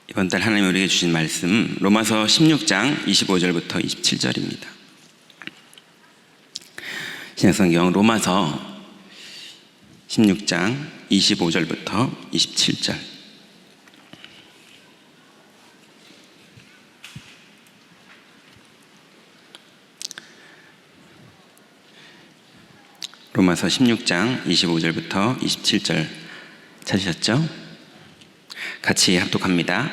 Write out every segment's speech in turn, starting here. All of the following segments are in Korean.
이번 달 하나님 우리에게 주신 말씀 로마서 16장 25절부터 27절입니다. 신약성경 로마서 16장 25절부터 27절. 로마서 16장 25절부터 27절 찾으셨죠? 같이 합독합니다.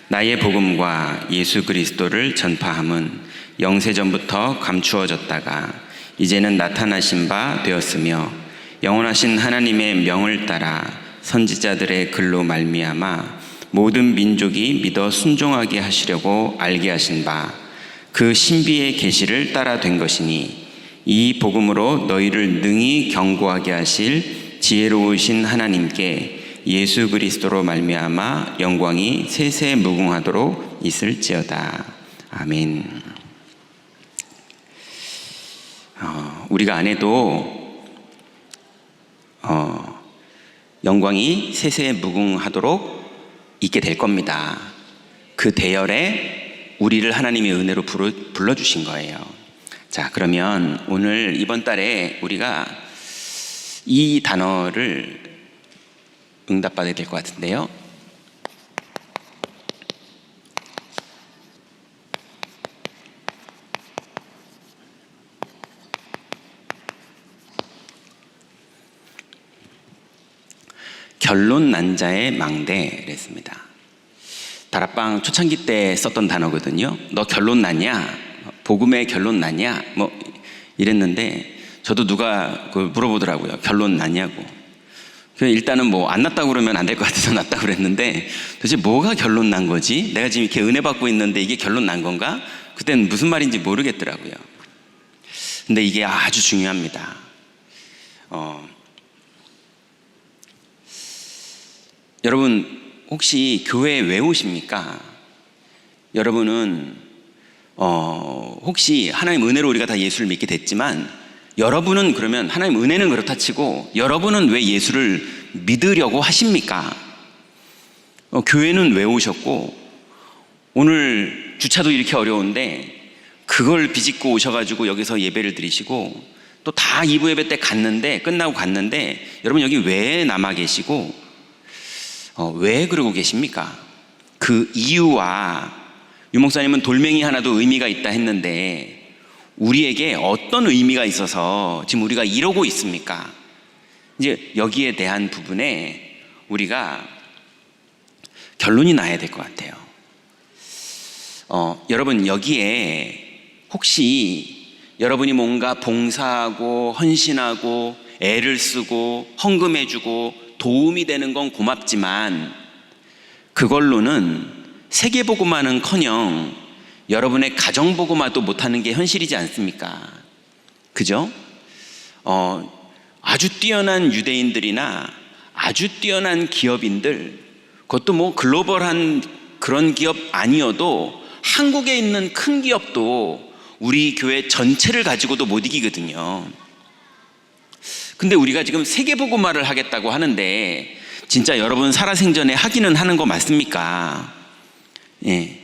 나의 복음과 예수 그리스도를 전파함은 영세전부터 감추어졌다가 이제는 나타나신 바 되었으며 영원하신 하나님의 명을 따라 선지자들의 글로 말미암아 모든 민족이 믿어 순종하게 하시려고 알게 하신 바 그 신비의 계시를 따라 된 것이니 이 복음으로 너희를 능히 경고하게 하실 지혜로우신 하나님께 예수 그리스도로 말미암아 영광이 세세 무궁하도록 있을지어다. 아멘. 우리가 안 해도 영광이 세세 무궁하도록 있게 될 겁니다. 그 대열에 우리를 하나님의 은혜로 불러주신 거예요. 자, 그러면 오늘 이번 달에 우리가 이 단어를 응답받아야 될 것 같은데요. 결론 난 자의 망대랬습니다. 다락방 초창기 때 썼던 단어거든요. 너 결론 났냐? 복음의 결론 났냐? 뭐 이랬는데 저도 누가 그걸 물어보더라고요. 결론 났냐고. 일단은 뭐 안 났다고 그러면 안 될 것 같아서 났다고 그랬는데 도대체 뭐가 결론 난 거지? 내가 지금 이렇게 은혜 받고 있는데 이게 결론 난 건가? 그때는 무슨 말인지 모르겠더라고요. 근데 이게 아주 중요합니다. 여러분 혹시 교회에 왜 오십니까? 여러분은 혹시 하나님 은혜로 우리가 다 예수를 믿게 됐지만 여러분은 그러면 하나님 은혜는 그렇다 치고 여러분은 왜 예수를 믿으려고 하십니까? 교회는 왜 오셨고 오늘 주차도 이렇게 어려운데 그걸 비집고 오셔가지고 여기서 예배를 드리시고 또 다 2부 예배 때 끝나고 갔는데 여러분 여기 왜 남아 계시고 왜 그러고 계십니까? 그 이유와 유 목사님은 돌멩이 하나도 의미가 있다 했는데 우리에게 어떤 의미가 있어서 지금 우리가 이러고 있습니까? 이제 여기에 대한 부분에 우리가 결론이 나야 될 것 같아요. 여러분 여기에 혹시 여러분이 뭔가 봉사하고 헌신하고 애를 쓰고 헌금해주고 도움이 되는 건 고맙지만 그걸로는 세계복음화는커녕 여러분의 가정복음화도 못하는 게 현실이지 않습니까? 그죠? 아주 뛰어난 유대인들이나 아주 뛰어난 기업인들, 그것도 뭐 글로벌한 그런 기업 아니어도 한국에 있는 큰 기업도 우리 교회 전체를 가지고도 못 이기거든요. 근데 우리가 지금 세계복음화를 하겠다고 하는데 진짜 여러분 살아생전에 하기는 하는 거 맞습니까? 예.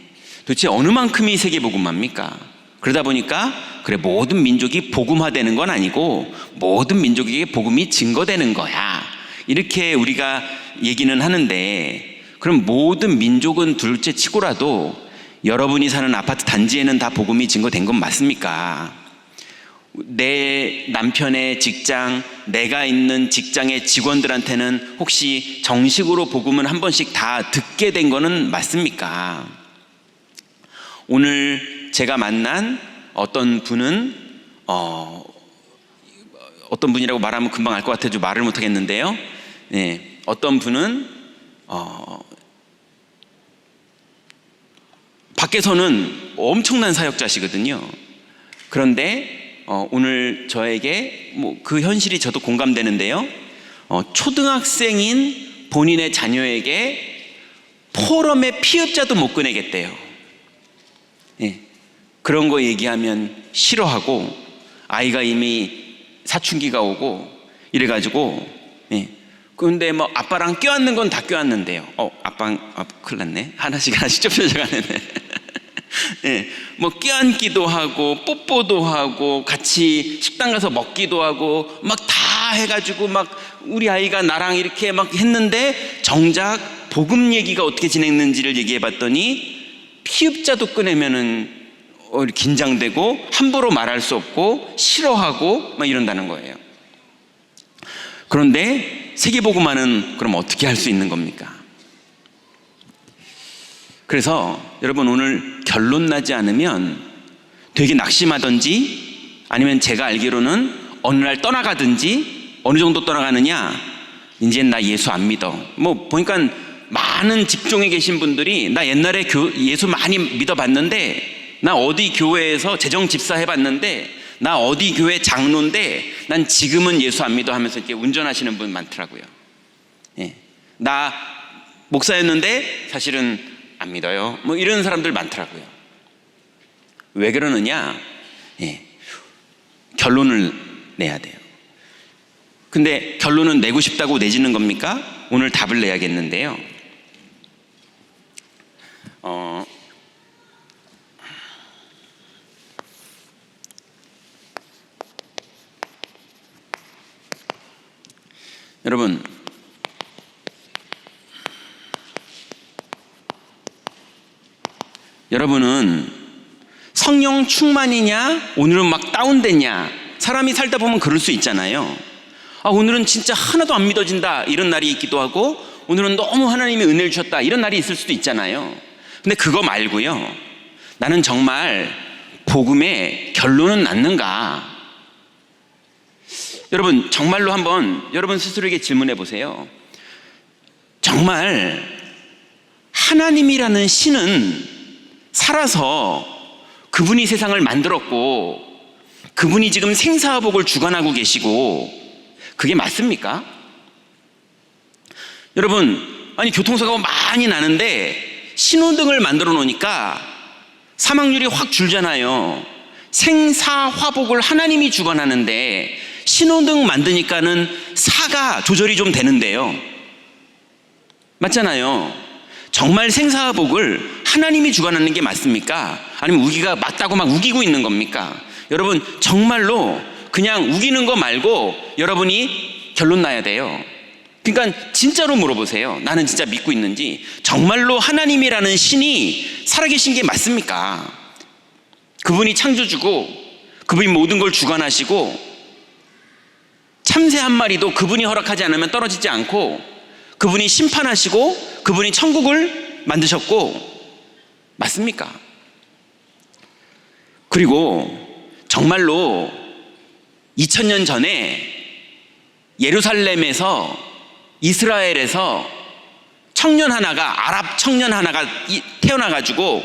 도대체 어느 만큼이 세계복음화입니까? 그러다 보니까 그래 모든 민족이 복음화되는 건 아니고 모든 민족에게 복음이 증거되는 거야 이렇게 우리가 얘기는 하는데 그럼 모든 민족은 둘째 치고라도 여러분이 사는 아파트 단지에는 다 복음이 증거된 건 맞습니까? 내 남편의 직장, 내가 있는 직장의 직원들한테는 혹시 정식으로 복음은 한 번씩 다 듣게 된 거는 맞습니까? 오늘 제가 만난 어떤 분은 어떤 분이라고 말하면 금방 알 것 같아서 말을 못 하겠는데요. 네, 어떤 분은 밖에서는 엄청난 사역자시거든요. 그런데 오늘 저에게 그 현실이 저도 공감되는데요. 초등학생인 본인의 자녀에게 포럼의 피읍자도 못 꺼내겠대요. 예, 그런 거 얘기하면 싫어하고 아이가 이미 사춘기가 오고 이래가지고 그런데 뭐 아빠랑 껴안는 건 다 껴안는데요. 큰일 났네. 하나씩 좁혀져가네. 예, 뭐 껴안기도 하고 뽀뽀도 하고 같이 식당 가서 먹기도 하고 막 다 해가지고 막 우리 아이가 나랑 이렇게 막 했는데, 정작 복음 얘기가 어떻게 진행했는지를 얘기해봤더니 피읍자도 꺼내면은 긴장되고 함부로 말할 수 없고 싫어하고 막 이런다는 거예요. 그런데 세계복음화는 그럼 어떻게 할 수 있는 겁니까? 그래서 여러분, 오늘 결론 나지 않으면 되게 낙심하든지, 아니면 제가 알기로는 어느 날 떠나가든지. 어느 정도 떠나가느냐, 이제 나 예수 안 믿어. 뭐 보니까 많은 직종에 계신 분들이 나 옛날에 예수 많이 믿어봤는데, 나 어디 교회에서 재정집사 해봤는데, 나 어디 교회 장로인데 난 지금은 예수 안 믿어 하면서 이렇게 운전하시는 분 많더라고요. 예. 나 목사였는데 사실은 안 믿어요. 뭐 이런 사람들 많더라고요. 왜 그러느냐? 예. 결론을 내야 돼요. 근데 결론은 내고 싶다고 내지는 겁니까? 오늘 답을 내야겠는데요. 여러분, 여러분은 성령 충만이냐, 오늘은 막 다운됐냐? 사람이 살다 보면 그럴 수 있잖아요. 오늘은 진짜 하나도 안 믿어진다, 이런 날이 있기도 하고, 오늘은 너무 하나님이 은혜를 주셨다, 이런 날이 있을 수도 있잖아요. 근데 그거 말고요, 나는 정말 복음의 결론은 났는가? 여러분, 정말로 한번 여러분 스스로에게 질문해 보세요. 정말 하나님이라는 신은 살아서 그분이 세상을 만들었고, 그분이 지금 생사화복을 주관하고 계시고, 그게 맞습니까? 여러분, 아니 교통사고가 많이 나는데 신호등을 만들어 놓으니까 사망률이 확 줄잖아요. 생사화복을 하나님이 주관하는데 신호등 만드니까는 사가 조절이 좀 되는데요. 맞잖아요. 정말 생사화복을 하나님이 주관하는 게 맞습니까? 아니면 우리가 맞다고 막 우기고 있는 겁니까? 여러분, 정말로 그냥 우기는 거 말고 여러분이 결론 나야 돼요. 그러니까 진짜로 물어보세요. 나는 진짜 믿고 있는지. 정말로 하나님이라는 신이 살아계신 게 맞습니까? 그분이 창조주고, 그분이 모든 걸 주관하시고, 참새 한 마리도 그분이 허락하지 않으면 떨어지지 않고, 그분이 심판하시고, 그분이 천국을 만드셨고, 맞습니까? 그리고 정말로 2000년 전에 예루살렘에서, 이스라엘에서 청년 하나가, 아랍 청년 하나가 태어나가지고,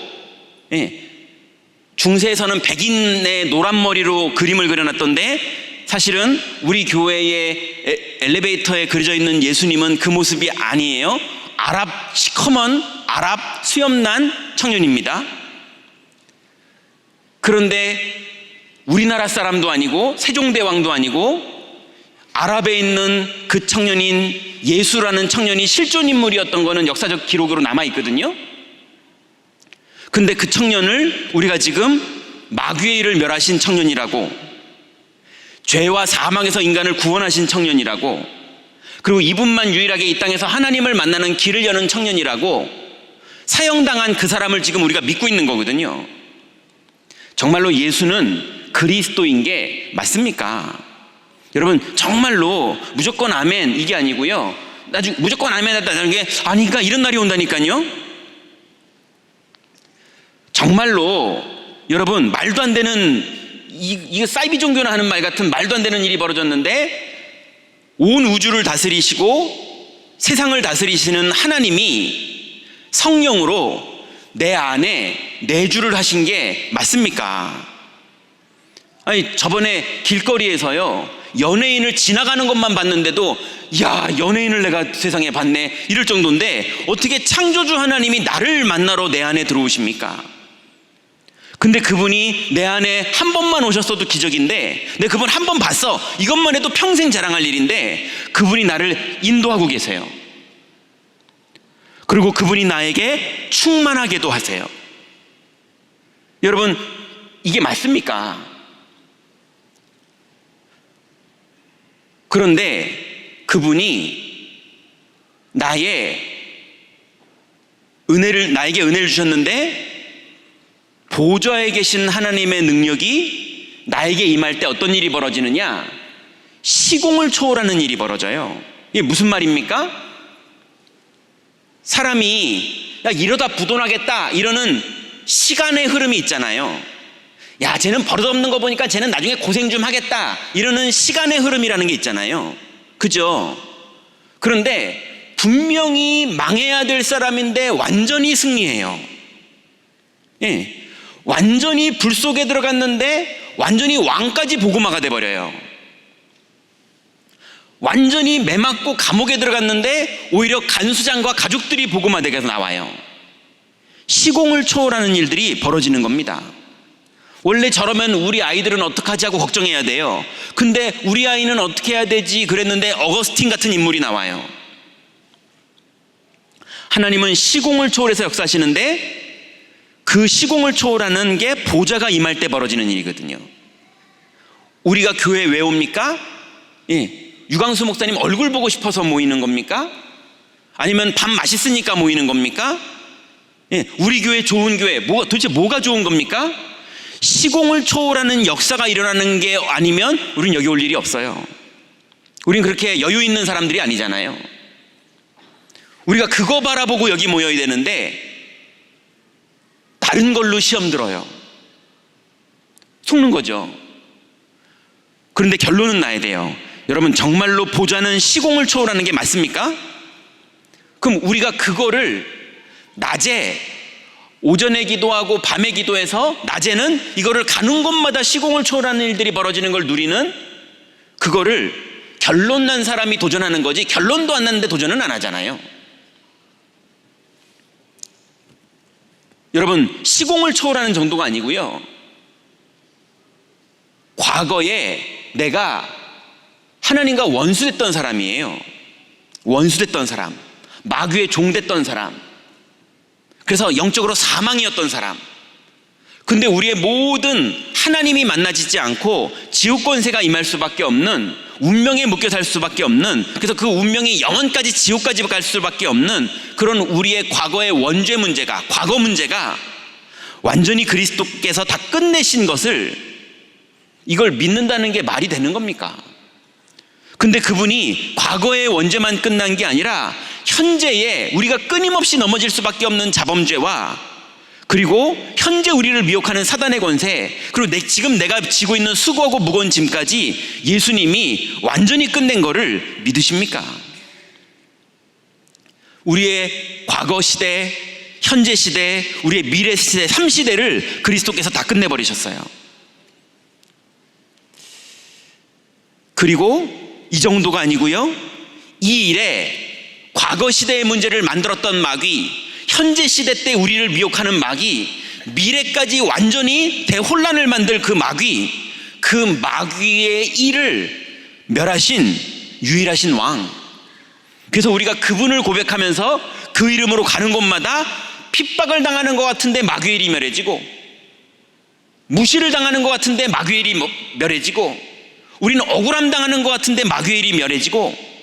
중세에서는 백인의 노란 머리로 그림을 그려놨던데, 사실은 우리 교회의 엘리베이터에 그려져 있는 예수님은 그 모습이 아니에요. 시커먼 아랍 수염난 청년입니다. 그런데 우리나라 사람도 아니고 세종대왕도 아니고, 아랍에 있는 그 청년인 예수라는 청년이 실존인물이었던 거는 역사적 기록으로 남아있거든요. 근데 그 청년을 우리가 지금 마귀의 일을 멸하신 청년이라고, 죄와 사망에서 인간을 구원하신 청년이라고, 그리고 이분만 유일하게 이 땅에서 하나님을 만나는 길을 여는 청년이라고 사형당한 그 사람을 지금 우리가 믿고 있는 거거든요. 정말로 예수는 그리스도인 게 맞습니까? 여러분, 정말로 무조건 아멘 이게 아니고요, 나중에 무조건 아멘 한다는 게 아니니까 이런 날이 온다니까요. 정말로 여러분, 말도 안 되는 이거 사이비 종교나 하는 말 같은 말도 안 되는 일이 벌어졌는데, 온 우주를 다스리시고 세상을 다스리시는 하나님이 성령으로 내 안에 내주를 하신 게 맞습니까? 아니, 저번에 길거리에서요, 연예인을 지나가는 것만 봤는데도 야, 연예인을 내가 세상에 봤네 이럴 정도인데, 어떻게 창조주 하나님이 나를 만나러 내 안에 들어오십니까? 근데 그분이 내 안에 한 번만 오셨어도 기적인데, 내가 그분 한 번 봤어, 이것만 해도 평생 자랑할 일인데 그분이 나를 인도하고 계세요. 그리고 그분이 나에게 충만하게도 하세요. 여러분, 이게 맞습니까? 그런데 그분이 나에게 은혜를 주셨는데, 보좌에 계신 하나님의 능력이 나에게 임할 때 어떤 일이 벌어지느냐? 시공을 초월하는 일이 벌어져요. 이게 무슨 말입니까? 사람이 야, 이러다 부도나겠다 이러는 시간의 흐름이 있잖아요. 야, 쟤는 버릇없는 거 보니까 쟤는 나중에 고생 좀 하겠다 이러는 시간의 흐름이라는 게 있잖아요. 그죠? 그런데 분명히 망해야 될 사람인데 완전히 승리해요. 예, 완전히 불 속에 들어갔는데 완전히 왕까지 보고마가 돼버려요. 완전히 매맞고 감옥에 들어갔는데 오히려 간수장과 가족들이 보고마 되게서 나와요. 시공을 초월하는 일들이 벌어지는 겁니다. 원래 저러면 우리 아이들은 어떡하지 하고 걱정해야 돼요. 근데 우리 아이는 어떻게 해야 되지 그랬는데 어거스틴 같은 인물이 나와요. 하나님은 시공을 초월해서 역사하시는데, 그 시공을 초월하는 게 보좌가 임할 때 벌어지는 일이거든요. 우리가 교회에 왜 옵니까? 예, 유광수 목사님 얼굴 보고 싶어서 모이는 겁니까? 아니면 밥 맛있으니까 모이는 겁니까? 예, 우리 교회 좋은 교회, 도대체 뭐가 좋은 겁니까? 시공을 초월하는 역사가 일어나는 게 아니면 우린 여기 올 일이 없어요. 우린 그렇게 여유 있는 사람들이 아니잖아요. 우리가 그거 바라보고 여기 모여야 되는데 다른 걸로 시험 들어요. 속는 거죠. 그런데 결론은 나야 돼요. 여러분, 정말로 보좌는 시공을 초월하는 게 맞습니까? 그럼 우리가 그거를 낮에, 오전에 기도하고 밤에 기도해서 낮에는 이거를 가는 곳마다 시공을 초월하는 일들이 벌어지는 걸 누리는, 그거를 결론 난 사람이 도전하는 거지, 결론도 안 났는데 도전은 안 하잖아요. 여러분, 시공을 초월하는 정도가 아니고요, 과거에 내가 하나님과 원수됐던 사람이에요. 원수됐던 사람, 마귀의 종됐던 사람, 그래서 영적으로 사망이었던 사람. 근데 우리의 모든 하나님이 만나지지 않고 지옥 권세가 임할 수밖에 없는, 운명에 묶여 살 수밖에 없는, 그래서 그 운명이 영원까지 지옥까지 갈 수밖에 없는 그런 우리의 과거의 원죄 문제가, 과거 문제가 완전히 그리스도께서 다 끝내신 것을, 이걸 믿는다는 게 말이 되는 겁니까? 근데 그분이 과거의 원죄만 끝난 게 아니라 현재에 우리가 끊임없이 넘어질 수밖에 없는 자범죄와, 그리고 현재 우리를 미혹하는 사단의 권세, 그리고 지금 내가 지고 있는 수고하고 무거운 짐까지 예수님이 완전히 끝낸 거를 믿으십니까? 우리의 과거 시대, 현재 시대, 우리의 미래 시대, 3시대를 그리스도께서 다 끝내버리셨어요. 그리고 이 정도가 아니고요, 이 일에 과거 시대의 문제를 만들었던 마귀, 현재 시대 때 우리를 미혹하는 마귀, 미래까지 완전히 대혼란을 만들 그 마귀, 그 마귀의 일을 멸하신 유일하신 왕. 그래서 우리가 그분을 고백하면서 그 이름으로 가는 곳마다 핍박을 당하는 것 같은데 마귀의 일이 멸해지고, 무시를 당하는 것 같은데 마귀의 일이 멸해지고, 우리는 억울함 당하는 것 같은데 마귀의 일이 멸해지고,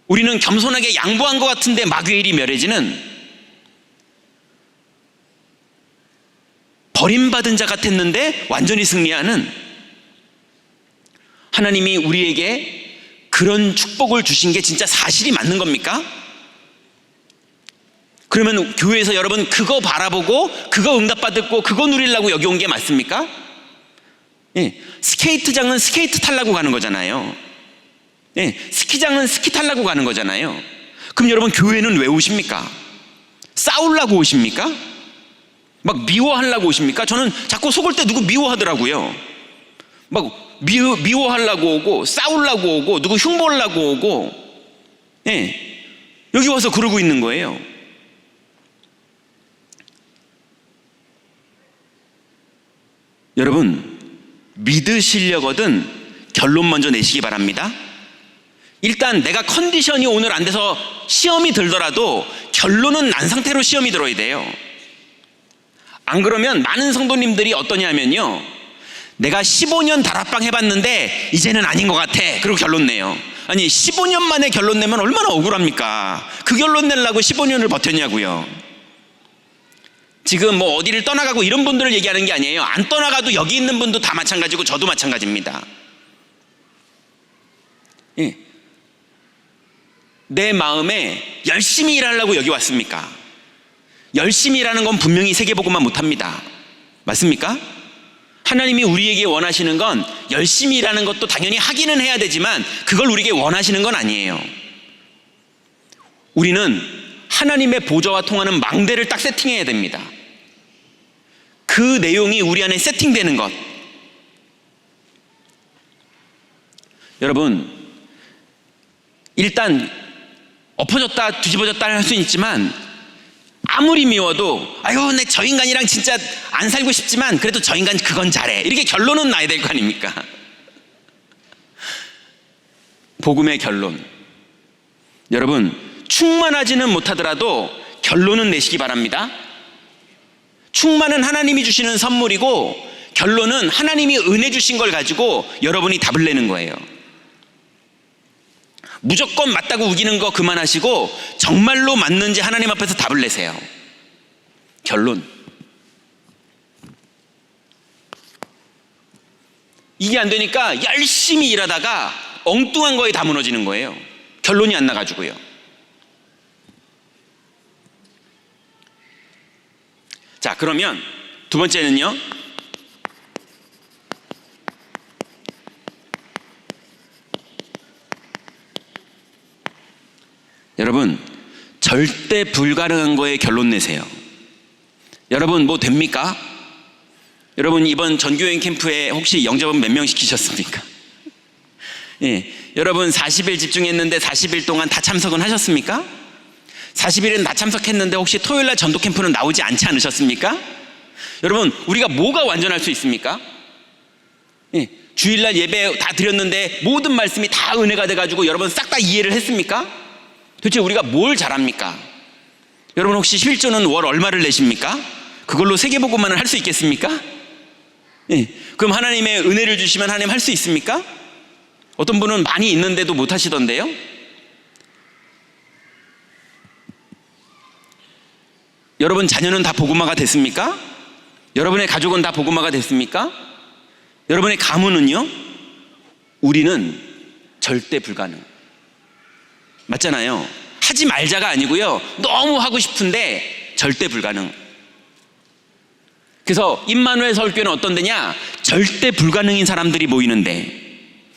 우리는 겸손하게 양보한 것 같은데 마귀의 일이 멸해지는, 버림받은 자 같았는데 완전히 승리하는, 하나님이 우리에게 그런 축복을 주신 게 진짜 사실이 맞는 겁니까? 그러면 교회에서 여러분 그거 바라보고 그거 응답받고 그거 누리려고 여기 온 게 맞습니까? 예, 스케이트장은 스케이트 타려고 가는 거잖아요. 예, 스키장은 스키 타려고 가는 거잖아요. 그럼 여러분 교회는 왜 오십니까? 싸우려고 오십니까? 막 미워하려고 오십니까? 저는 자꾸 속을 때 누구 미워하더라고요. 막 미워하려고 오고, 싸우려고 오고, 누구 흉보하려고 오고, 예, 여기 와서 그러고 있는 거예요. 여러분, 믿으시려거든 결론 먼저 내시기 바랍니다. 일단 내가 컨디션이 오늘 안 돼서 시험이 들더라도 결론은 난 상태로 시험이 들어야 돼요. 안 그러면 많은 성도님들이 어떠냐면요, 내가 15년 다락방 해봤는데 이제는 아닌 것 같아, 그리고 결론 내요. 아니 15년 만에 결론 내면 얼마나 억울합니까? 그 결론 내려고 15년을 버텼냐고요. 지금 뭐 어디를 떠나가고 이런 분들을 얘기하는 게 아니에요. 안 떠나가도 여기 있는 분도 다 마찬가지고 저도 마찬가지입니다. 예. 내 마음에 열심히 일하려고 여기 왔습니까? 열심히 일하는 건 분명히 세계복음만 못합니다. 맞습니까? 하나님이 우리에게 원하시는 건 열심히 일하는 것도 당연히 하기는 해야 되지만 그걸 우리에게 원하시는 건 아니에요. 우리는 하나님의 보좌와 통하는 망대를 딱 세팅해야 됩니다. 그 내용이 우리 안에 세팅되는 것. 여러분, 일단 엎어졌다 뒤집어졌다 할 수는 있지만 아무리 미워도 아유 내 저 인간이랑 진짜 안 살고 싶지만 그래도 저 인간 그건 잘해, 이렇게 결론은 나야 될 거 아닙니까? 복음의 결론. 여러분, 충만하지는 못하더라도 결론은 내시기 바랍니다. 충만은 하나님이 주시는 선물이고 결론은 하나님이 은혜 주신 걸 가지고 여러분이 답을 내는 거예요. 무조건 맞다고 우기는 거 그만하시고 정말로 맞는지 하나님 앞에서 답을 내세요. 결론. 이게 안 되니까 열심히 일하다가 엉뚱한 거에 다 무너지는 거예요. 결론이 안 나가지고요. 자, 그러면 두 번째는요, 여러분, 절대 불가능한 거에 결론 내세요. 여러분, 뭐 됩니까? 여러분, 이번 전교여행 캠프에 혹시 영접은 몇 명 시키셨습니까? 예, 여러분 40일 집중했는데 40일 동안 다 참석은 하셨습니까? 40일은 다 참석했는데 혹시 토요일날 전도 캠프는 나오지 않지 않으셨습니까? 여러분, 우리가 뭐가 완전할 수 있습니까? 예, 주일날 예배 다 드렸는데 모든 말씀이 다 은혜가 돼가지고 여러분 싹 다 이해를 했습니까? 도대체 우리가 뭘 잘합니까? 여러분, 혹시 11조는 월 얼마를 내십니까? 그걸로 세계복음만을 할 수 있겠습니까? 예, 그럼 하나님의 은혜를 주시면 하나님 할 수 있습니까? 어떤 분은 많이 있는데도 못 하시던데요. 여러분 자녀는 다 복음화가 됐습니까? 여러분의 가족은 다 복음화가 됐습니까? 여러분의 가문은요? 우리는 절대 불가능. 맞잖아요. 하지 말자가 아니고요, 너무 하고 싶은데 절대 불가능. 그래서 임마누엘 서울교회는 어떤 데냐? 절대 불가능인 사람들이 모이는데.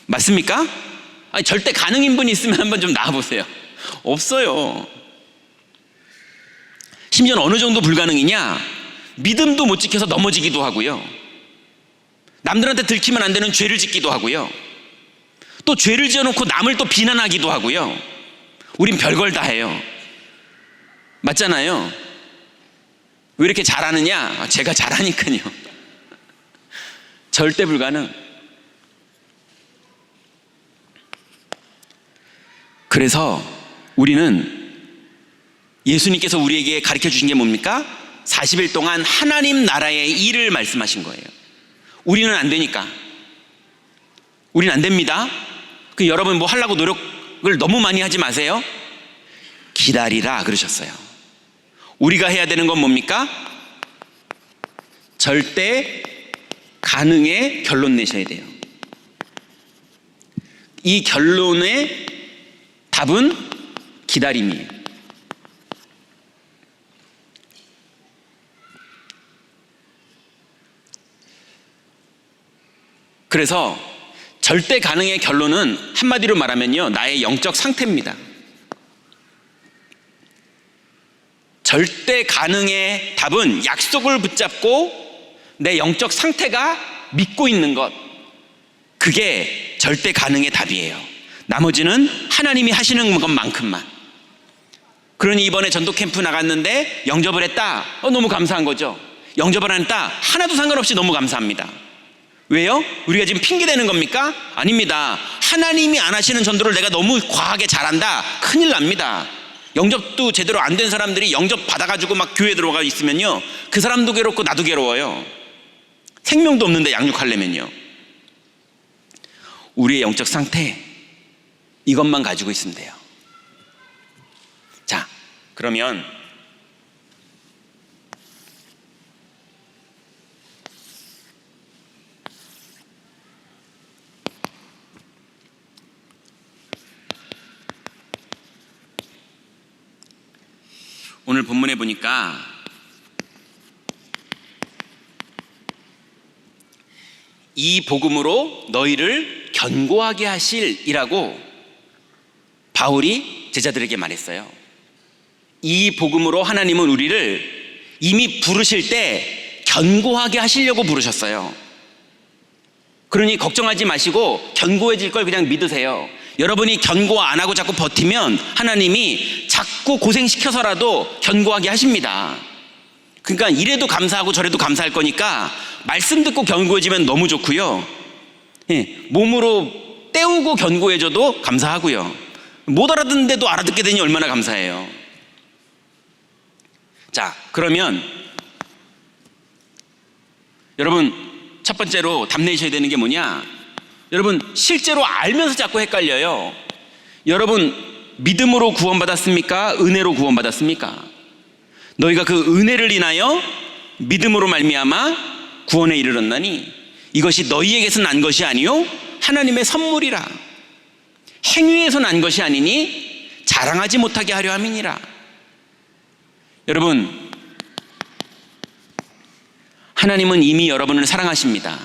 맞습니까? 아니, 절대 가능인 분이 있으면 한번 좀 나와보세요. 없어요. 심지어 어느 정도 불가능이냐? 믿음도 못 지켜서 넘어지기도 하고요, 남들한테 들키면 안 되는 죄를 짓기도 하고요, 또 죄를 지어놓고 남을 또 비난하기도 하고요. 우린 별걸 다 해요. 맞잖아요. 왜 이렇게 잘하느냐? 제가 잘하니까요. 절대 불가능. 그래서 우리는 예수님께서 우리에게 가르쳐 주신 게 뭡니까? 40일 동안 하나님 나라의 일을 말씀하신 거예요. 우리는 안 되니까. 우리는 안 됩니다. 그 여러분 뭐 하려고 노력을 너무 많이 하지 마세요. 기다리라 그러셨어요. 우리가 해야 되는 건 뭡니까? 절대 가능의 결론 내셔야 돼요. 이 결론의 답은 기다림이에요. 그래서 절대 가능의 결론은 한마디로 말하면요, 나의 영적 상태입니다. 절대 가능의 답은 약속을 붙잡고 내 영적 상태가 믿고 있는 것, 그게 절대 가능의 답이에요. 나머지는 하나님이 하시는 것만큼만. 그러니 이번에 전도 캠프 나갔는데 영접을 했다. 너무 감사한 거죠. 영접을 안 했다. 하나도 상관없이 너무 감사합니다. 왜요? 우리가 지금 핑계대는 겁니까? 아닙니다. 하나님이 안 하시는 전도를 내가 너무 과하게 잘한다, 큰일 납니다. 영접도 제대로 안 된 사람들이 영접 받아가지고 막 교회 들어가 있으면요, 그 사람도 괴롭고 나도 괴로워요. 생명도 없는데 양육하려면요. 우리의 영적 상태, 이것만 가지고 있으면 돼요. 자, 그러면 오늘 본문에 보니까 이 복음으로 너희를 견고하게 하실이라고 바울이 제자들에게 말했어요. 이 복음으로 하나님은 우리를 이미 부르실 때 견고하게 하시려고 부르셨어요. 그러니 걱정하지 마시고 견고해질 걸 그냥 믿으세요. 여러분이 견고 안 하고 자꾸 버티면 하나님이 자꾸 고생시켜서라도 견고하게 하십니다. 그러니까 이래도 감사하고 저래도 감사할 거니까 말씀 듣고 견고해지면 너무 좋고요. 몸으로 때우고 견고해져도 감사하고요. 못 알아듣는데도 알아듣게 되니 얼마나 감사해요. 자, 그러면 여러분 첫 번째로 답내셔야 되는 게 뭐냐? 여러분 실제로 알면서 자꾸 헷갈려요. 여러분 믿음으로 구원받았습니까? 은혜로 구원받았습니까? 너희가 그 은혜를 인하여 믿음으로 말미암아 구원에 이르렀나니 이것이 너희에게서 난 것이 아니요 하나님의 선물이라. 행위에서 난 것이 아니니 자랑하지 못하게 하려 함이니라. 여러분, 하나님은 이미 여러분을 사랑하십니다.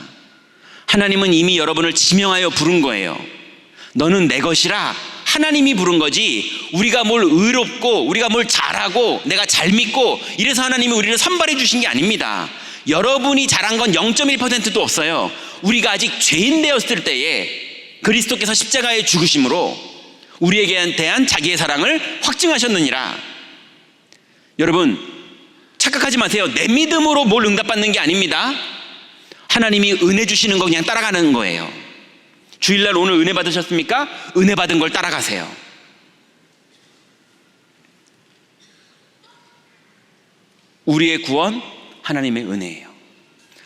하나님은 이미 여러분을 지명하여 부른 거예요. 너는 내 것이라 하나님이 부른 거지, 우리가 뭘 의롭고 우리가 뭘 잘하고 내가 잘 믿고 이래서 하나님이 우리를 선발해 주신 게 아닙니다. 여러분이 잘한 건 0.1%도 없어요. 우리가 아직 죄인 되었을 때에 그리스도께서 십자가에 죽으심으로 우리에게 대한 자기의 사랑을 확증하셨느니라. 여러분 착각하지 마세요. 내 믿음으로 뭘 응답받는 게 아닙니다. 하나님이 은혜 주시는 거 그냥 따라가는 거예요. 주일날 오늘 은혜 받으셨습니까? 은혜 받은 걸 따라가세요. 우리의 구원 하나님의 은혜예요.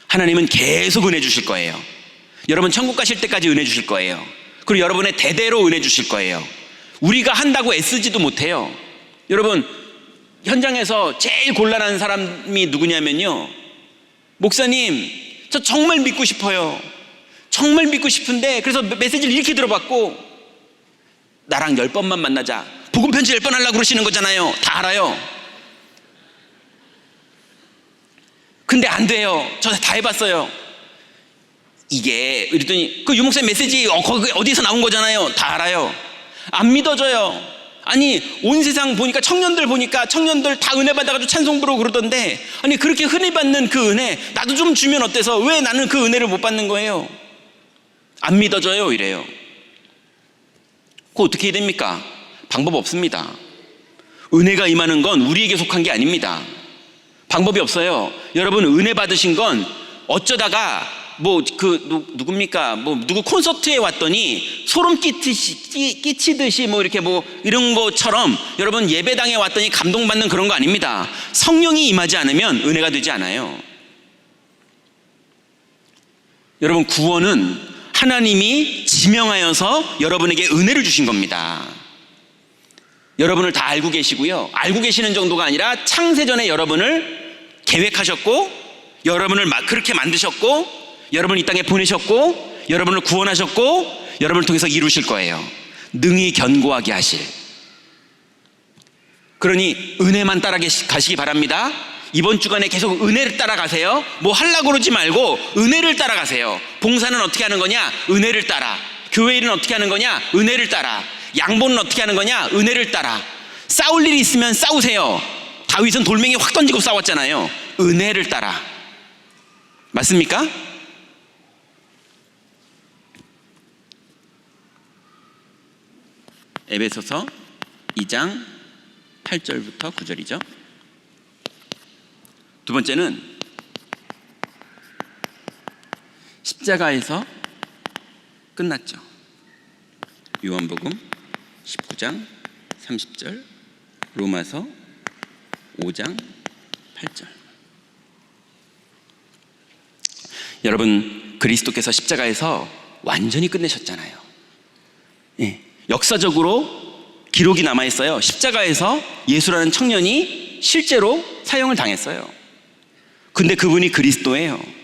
하나님은 계속 은혜 주실 거예요. 여러분 천국 가실 때까지 은혜 주실 거예요. 그리고 여러분의 대대로 은혜 주실 거예요. 우리가 한다고 애쓰지도 못해요. 여러분 현장에서 제일 곤란한 사람이 누구냐면요, 목사님 저 정말 믿고 싶어요. 정말 믿고 싶은데 그래서 메시지를 이렇게 들어봤고 나랑 10번만 만나자, 복음 편지 10번 하려고 그러시는 거잖아요. 다 알아요. 근데 안 돼요. 저 다 해봤어요. 이게 이랬더니 그 유목사님 메시지 거기 어디서 나온 거잖아요. 다 알아요. 안 믿어져요. 아니 온 세상 보니까 청년들 다 은혜 받아가지고 찬송 부르고 그러던데, 아니 그렇게 흔히 받는 그 은혜 나도 좀 주면 어때서 왜 나는 그 은혜를 못 받는 거예요? 안 믿어져요. 이래요. 그거 어떻게 해야 됩니까? 방법 없습니다. 은혜가 임하는 건 우리에게 속한 게 아닙니다. 방법이 없어요. 여러분 은혜 받으신 건 어쩌다가 누굽니까? 누구 콘서트에 왔더니 소름 끼치듯이 이렇게 이런 것처럼 여러분 예배당에 왔더니 감동받는 그런 거 아닙니다. 성령이 임하지 않으면 은혜가 되지 않아요. 여러분 구원은 하나님이 지명하여서 여러분에게 은혜를 주신 겁니다. 여러분을 다 알고 계시고요. 알고 계시는 정도가 아니라 창세전에 여러분을 계획하셨고 여러분을 그렇게 만드셨고 여러분을 이 땅에 보내셨고 여러분을 구원하셨고 여러분을 통해서 이루실 거예요. 능히 견고하게 하실. 그러니 은혜만 따라가시기 바랍니다. 이번 주간에 계속 은혜를 따라가세요. 뭐 하려고 그러지 말고 은혜를 따라가세요. 봉사는 어떻게 하는 거냐? 은혜를 따라. 교회 일은 어떻게 하는 거냐? 은혜를 따라. 양보는 어떻게 하는 거냐? 은혜를 따라. 싸울 일이 있으면 싸우세요. 다윗은 돌멩이 확 던지고 싸웠잖아요. 은혜를 따라. 맞습니까? 에베소서 2장 8절부터 9절이죠. 두 번째는 십자가에서 끝났죠. 요한복음 19장 30절, 로마서 5장 8절. 여러분, 그리스도께서 십자가에서 완전히 끝내셨잖아요. 예, 역사적으로 기록이 남아있어요. 십자가에서 예수라는 청년이 실제로 사형을 당했어요. 근데 그분이 그리스도예요.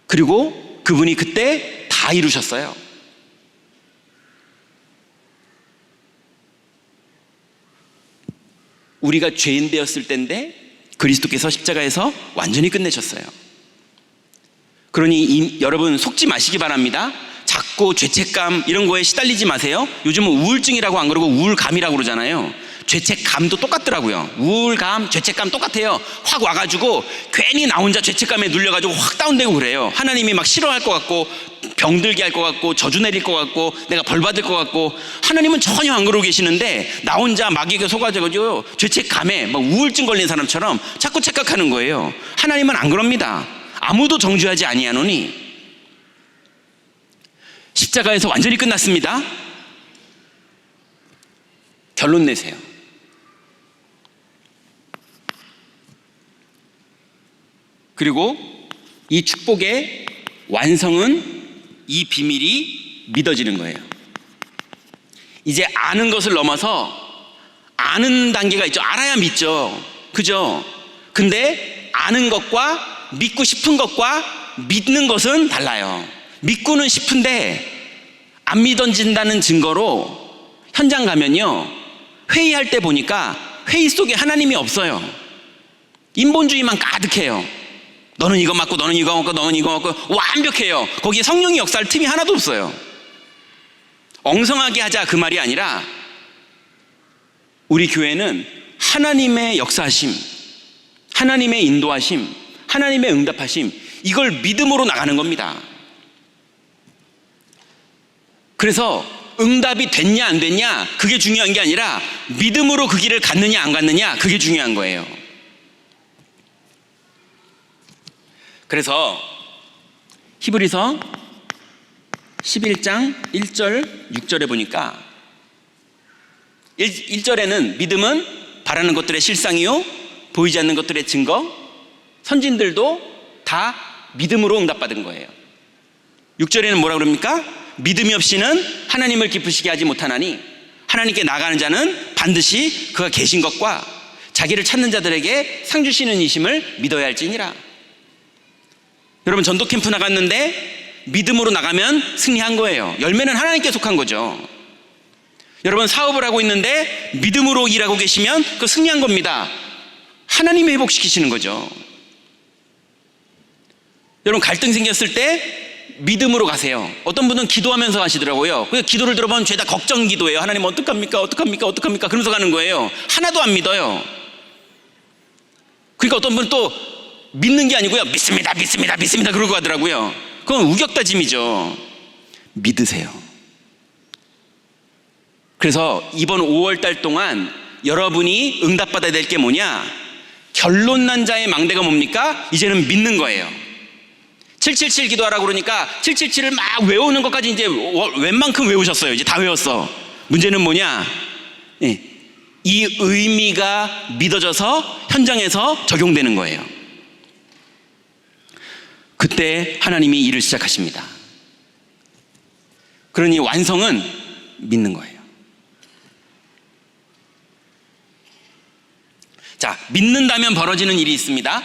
그리고 그분이 그때 다 이루셨어요. 우리가 죄인 되었을 때인데 그리스도께서 십자가에서 완전히 끝내셨어요. 그러니 여러분 속지 마시기 바랍니다. 자꾸 죄책감 이런 거에 시달리지 마세요. 요즘은 우울증이라고 안 그러고 우울감이라고 그러잖아요. 죄책감도 똑같더라고요. 우울감, 죄책감 똑같아요. 확 와가지고 괜히 나 혼자 죄책감에 눌려가지고 확 다운되고 그래요. 하나님이 막 싫어할 것 같고 병들게 할 것 같고 저주 내릴 것 같고 내가 벌 받을 것 같고, 하나님은 전혀 안 그러고 계시는데 나 혼자 마귀에게 속아져가지고 죄책감에 막 우울증 걸린 사람처럼 자꾸 착각하는 거예요. 하나님은 안 그럽니다. 아무도 정죄하지 아니하노니. 십자가에서 완전히 끝났습니다. 결론 내세요. 그리고 이 축복의 완성은 이 비밀이 믿어지는 거예요. 이제 아는 것을 넘어서 아는 단계가 있죠. 알아야 믿죠. 그죠? 근데 아는 것과 믿고 싶은 것과 믿는 것은 달라요. 믿고는 싶은데 안 믿어진다는 증거로 현장 가면요, 회의할 때 보니까 회의 속에 하나님이 없어요. 인본주의만 가득해요. 너는 이거 맞고 너는 이거 맞고 너는 이거 맞고 완벽해요. 거기에 성령의 역사할 틈이 하나도 없어요. 엉성하게 하자 그 말이 아니라 우리 교회는 하나님의 역사하심, 하나님의 인도하심, 하나님의 응답하심, 이걸 믿음으로 나가는 겁니다. 그래서 응답이 됐냐 안 됐냐 그게 중요한 게 아니라 믿음으로 그 길을 갔느냐 안 갔느냐 그게 중요한 거예요. 그래서 히브리서 11장 1절 6절에 보니까 1절에는 믿음은 바라는 것들의 실상이요 보이지 않는 것들의 증거, 선진들도 다 믿음으로 응답받은 거예요. 6절에는 뭐라 그럽니까? 믿음이 없이는 하나님을 기쁘시게 하지 못하나니 하나님께 나가는 자는 반드시 그가 계신 것과 자기를 찾는 자들에게 상 주시는 이심을 믿어야 할지니라. 여러분, 전도 캠프 나갔는데 믿음으로 나가면 승리한 거예요. 열매는 하나님께 속한 거죠. 여러분, 사업을 하고 있는데 믿음으로 일하고 계시면 그 승리한 겁니다. 하나님이 회복시키시는 거죠. 여러분, 갈등 생겼을 때 믿음으로 가세요. 어떤 분은 기도하면서 하시더라고요. 그 기도를 들어보면 죄다 걱정 기도예요. 하나님 어떡합니까? 어떡합니까? 어떡합니까? 그러면서 가는 거예요. 하나도 안 믿어요. 그러니까 어떤 분은 또 믿는 게 아니고요, 믿습니다 믿습니다 믿습니다 그러고 가더라고요. 그건 우격다짐이죠. 믿으세요. 그래서 이번 5월달 동안 여러분이 응답받아야 될 게 뭐냐? 결론 난 자의 망대가 뭡니까? 이제는 믿는 거예요. 777 기도하라고 그러니까 777을 막 외우는 것까지 이제 웬만큼 외우셨어요. 이제 다 외웠어. 문제는 뭐냐? 이 의미가 믿어져서 현장에서 적용되는 거예요. 그때 하나님이 일을 시작하십니다. 그러니 완성은 믿는 거예요. 자, 믿는다면 벌어지는 일이 있습니다.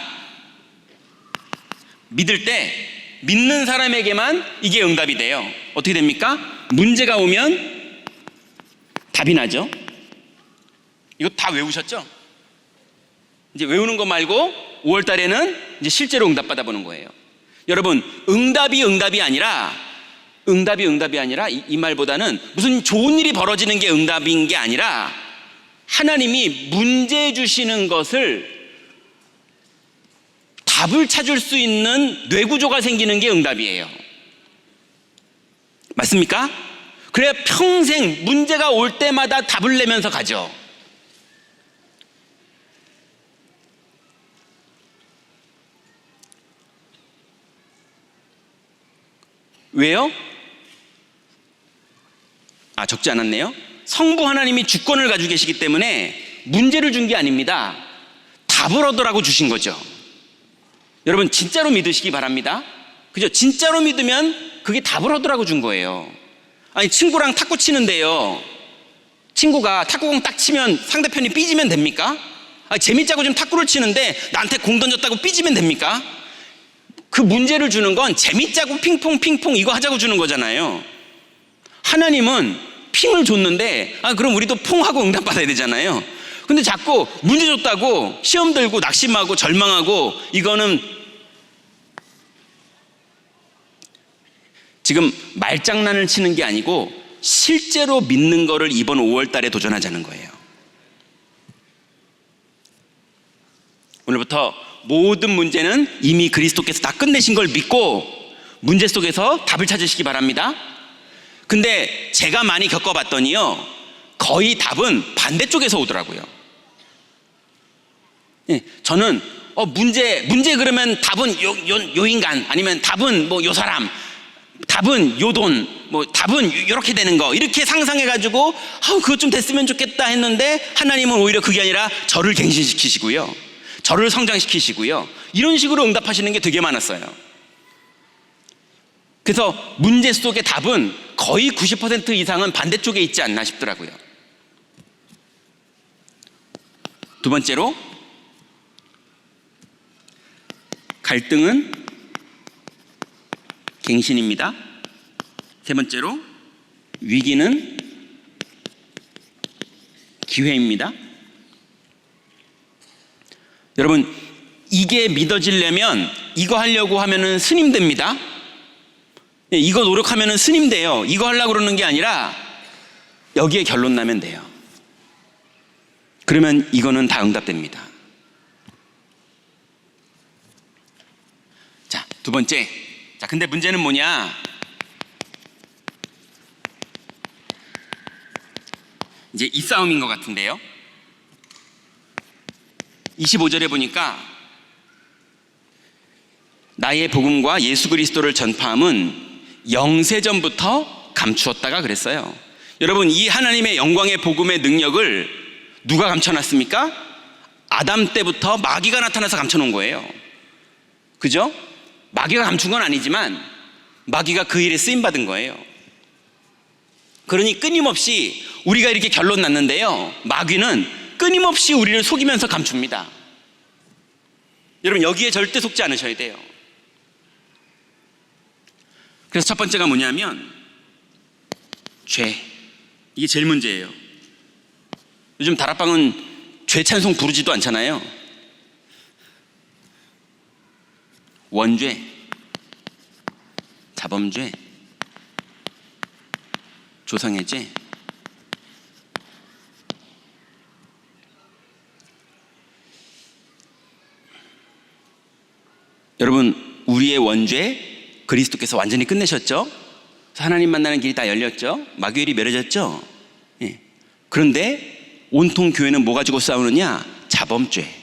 믿을 때 믿는 사람에게만 이게 응답이 돼요. 어떻게 됩니까? 문제가 오면 답이 나죠. 이거 다 외우셨죠? 이제 외우는 거 말고 5월 달에는 이제 실제로 응답 받아보는 거예요. 여러분, 응답이 아니라 이 말보다는 무슨 좋은 일이 벌어지는 게 응답인 게 아니라 하나님이 문제 주시는 것을 답을 찾을 수 있는 뇌구조가 생기는 게 응답이에요. 맞습니까? 그래야 평생 문제가 올 때마다 답을 내면서 가죠. 왜요? 적지 않았네요. 성부 하나님이 주권을 가지고 계시기 때문에 문제를 준 게 아닙니다. 답을 얻으라고 주신 거죠. 여러분 진짜로 믿으시기 바랍니다. 그죠? 진짜로 믿으면 그게 답을 얻으라고 준 거예요. 아니 친구랑 탁구 치는데요, 친구가 탁구공 딱 치면 상대편이 삐지면 됩니까? 재밌자고 지금 탁구를 치는데 나한테 공 던졌다고 삐지면 됩니까? 그 문제를 주는 건 재밌자고 핑퐁 이거 하자고 주는 거잖아요. 하나님은 핑을 줬는데 그럼 우리도 퐁하고 응답받아야 되잖아요. 근데 자꾸 문제 줬다고 시험 들고 낙심하고 절망하고, 이거는 지금 말장난을 치는 게 아니고 실제로 믿는 거를 이번 5월 달에 도전하자는 거예요. 오늘부터 모든 문제는 이미 그리스도께서 다 끝내신 걸 믿고 문제 속에서 답을 찾으시기 바랍니다. 근데 제가 많이 겪어봤더니요, 거의 답은 반대쪽에서 오더라고요. 저는 문제 그러면 답은 요 인간, 아니면 답은 뭐 요 사람, 답은 요 돈, 뭐 답은 이렇게 되는 거, 이렇게 상상해가지고 그것 좀 됐으면 좋겠다 했는데, 하나님은 오히려 그게 아니라 저를 갱신시키시고요, 저를 성장시키시고요, 이런 식으로 응답하시는 게 되게 많았어요. 그래서 문제 속의 답은 거의 90% 이상은 반대쪽에 있지 않나 싶더라고요. 두 번째로, 갈등은 갱신입니다. 세 번째로, 위기는 기회입니다. 여러분, 이게 믿어지려면 이거 하려고 하면은 스님 됩니다. 이거 노력하면은 스님 돼요. 이거 하려고 그러는 게 아니라 여기에 결론 나면 돼요. 그러면 이거는 다 응답됩니다. 자, 두 번째. 근데 문제는 뭐냐? 이제 이 싸움인 것 같은데요. 25절에 보니까 나의 복음과 예수 그리스도를 전파함은 영세전부터 감추었다가 그랬어요. 여러분, 이 하나님의 영광의 복음의 능력을 누가 감춰놨습니까? 아담 때부터 마귀가 나타나서 감춰놓은 거예요. 그죠? 마귀가 감춘 건 아니지만 마귀가 그 일에 쓰임받은 거예요. 그러니 끊임없이 우리가 이렇게 결론 났는데요, 마귀는 끊임없이 우리를 속이면서 감춥니다. 여러분, 여기에 절대 속지 않으셔야 돼요. 그래서 첫 번째가 뭐냐면 죄. 이게 제일 문제예요. 요즘 다락방은 죄 찬송 부르지도 않잖아요. 원죄, 자범죄, 조상의 죄. 여러분, 우리의 원죄 그리스도께서 완전히 끝내셨죠? 하나님 만나는 길이 다 열렸죠? 마귀의 일이 멸해졌죠? 예. 그런데 온통 교회는 뭐 가지고 싸우느냐? 자범죄.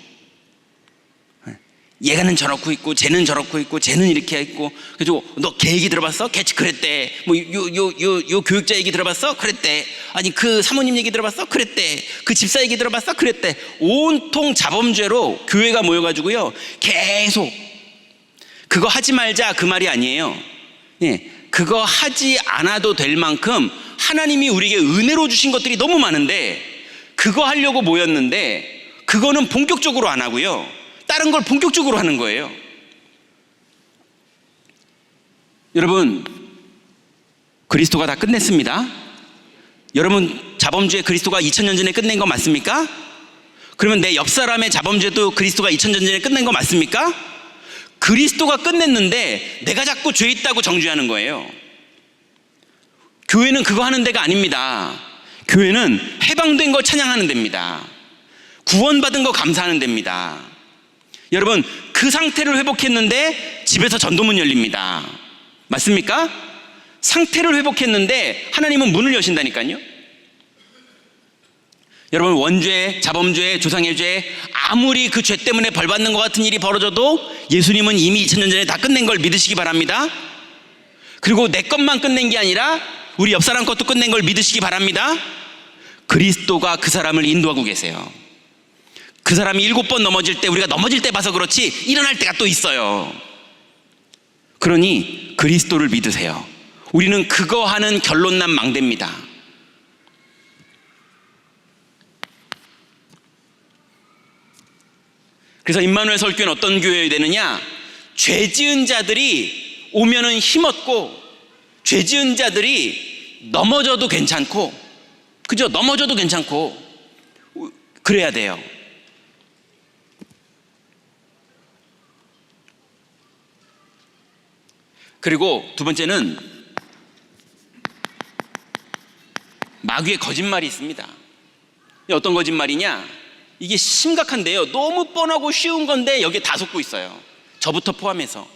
얘가는 저렇고 있고 쟤는 저렇고 있고 쟤는 이렇게 했고, 그래서 너 걔 얘기 들어봤어? 걔 그랬대. 뭐 요 교육자 얘기 들어봤어? 그랬대. 아니 그 사모님 얘기 들어봤어? 그랬대. 그 집사 얘기 들어봤어? 그랬대. 온통 자범죄로 교회가 모여가지고요, 계속 그거 하지 말자 그 말이 아니에요. 예, 그거 하지 않아도 될 만큼 하나님이 우리에게 은혜로 주신 것들이 너무 많은데 그거 하려고 모였는데 그거는 본격적으로 안 하고요, 다른 걸 본격적으로 하는 거예요. 여러분, 그리스도가 다 끝냈습니다. 여러분, 자범죄 그리스도가 2000년 전에 끝낸 거 맞습니까? 그러면 내 옆 사람의 자범죄도 그리스도가 2000년 전에 끝낸 거 맞습니까? 그리스도가 끝냈는데 내가 자꾸 죄 있다고 정죄하는 거예요. 교회는 그거 하는 데가 아닙니다. 교회는 해방된 거 찬양하는 데입니다. 구원받은 거 감사하는 데입니다. 여러분, 그 상태를 회복했는데 집에서 전도문 열립니다. 맞습니까? 상태를 회복했는데 하나님은 문을 여신다니까요. 여러분, 원죄, 자범죄, 조상의 죄, 아무리 그 죄 때문에 벌받는 것 같은 일이 벌어져도 예수님은 이미 2000년 전에 다 끝낸 걸 믿으시기 바랍니다. 그리고 내 것만 끝낸 게 아니라 우리 옆 사람 것도 끝낸 걸 믿으시기 바랍니다. 그리스도가 그 사람을 인도하고 계세요. 그 사람이 7번 넘어질 때 우리가 넘어질 때 봐서 그렇지 일어날 때가 또 있어요. 그러니 그리스도를 믿으세요. 우리는 그거 하는 결론난 망대입니다. 그래서 임마누엘 설교는 어떤 교회여야 되느냐? 죄 지은 자들이 오면은 힘없고, 죄 지은 자들이 넘어져도 괜찮고, 그죠? 넘어져도 괜찮고 그래야 돼요. 그리고 두 번째는 마귀의 거짓말이 있습니다. 어떤 거짓말이냐? 이게 심각한데요. 너무 뻔하고 쉬운 건데 여기에 다 속고 있어요. 저부터 포함해서.